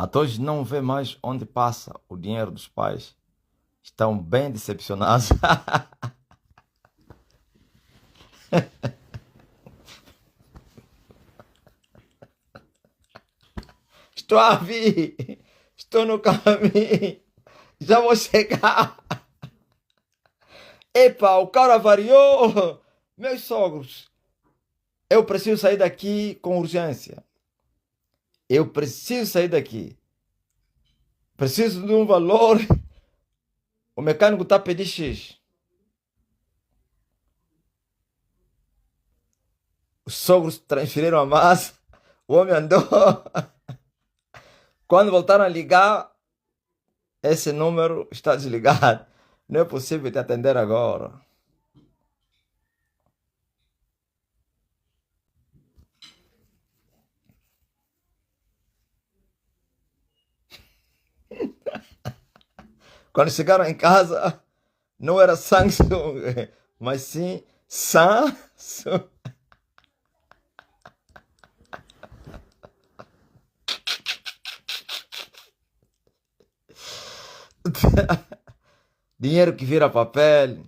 Speaker 1: Até hoje não vê mais onde passa o dinheiro dos pais. Estão bem decepcionados. Estou a vir. Estou no caminho. Já vou chegar. Epa, o cara variou. Meus sogros, eu preciso sair daqui com urgência. Eu preciso sair daqui. Preciso de um valor. O mecânico está a pedir X. Os sogros transferiram a massa. O homem andou. Quando voltaram a ligar, esse número está desligado. Não é possível te atender agora. Quando chegaram em casa, não era Samsung, mas sim Samsung. Dinheiro que vira papel,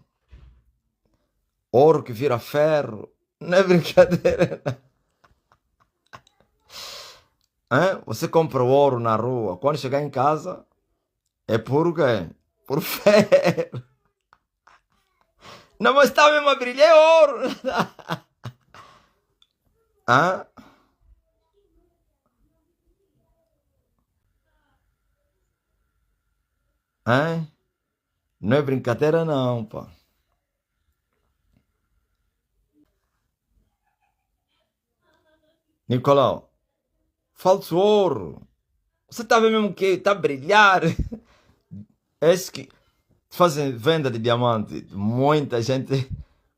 Speaker 1: ouro que vira ferro. Não é brincadeira. Hein? Você compra o ouro na rua. Quando chegar em casa, é por quê? Por ferro. Não, mas está mesmo a brilhar é ouro. Hã? Hein? Não é brincadeira não, pá. Nicolau, falso ouro. Você tá vendo mesmo que está a brilhar? Esse que fazem venda de diamante. Muita gente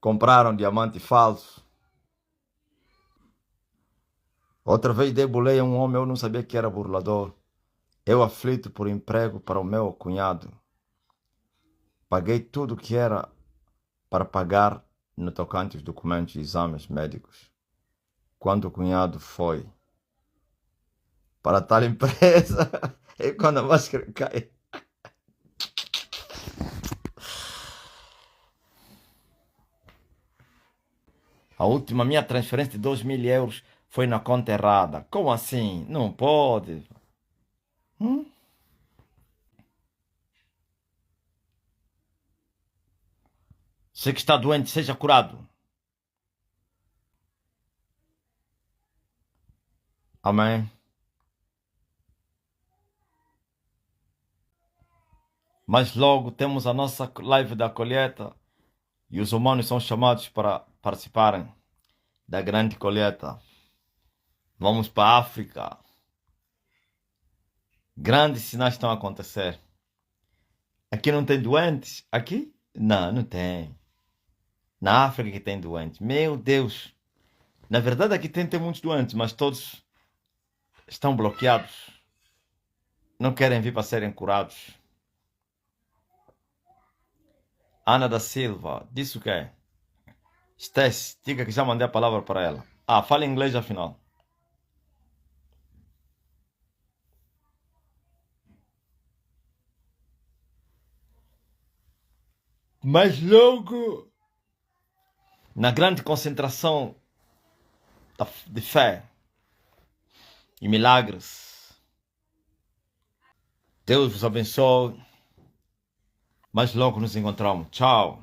Speaker 1: compraram diamante falso. Outra vez dei boleia a um homem, eu não sabia que era burlador. Eu aflito por emprego para o meu cunhado. Paguei tudo que era para pagar no tocante os documentos e exames médicos. Quando o cunhado foi para tal empresa, é quando a máscara cai. A última minha transferência de 2.000 euros foi na conta errada. Como assim? Não pode. Você que está doente, seja curado. Amém. Mas logo temos a nossa live da colheita e os humanos são chamados para participarem da grande colheita. Vamos para a África. Grandes sinais estão a acontecer. Aqui não tem doentes? Aqui? Não, não tem. Na África que tem doentes. Meu Deus. Na verdade aqui tem muitos doentes, mas todos estão bloqueados. Não querem vir para serem curados. Ana da Silva, disse o quê? Stess, diga que já mandei a palavra para ela. Ah, fala inglês afinal. Mas logo, na grande concentração de fé e milagres, Deus vos abençoe. Mas logo nos encontramos. Tchau.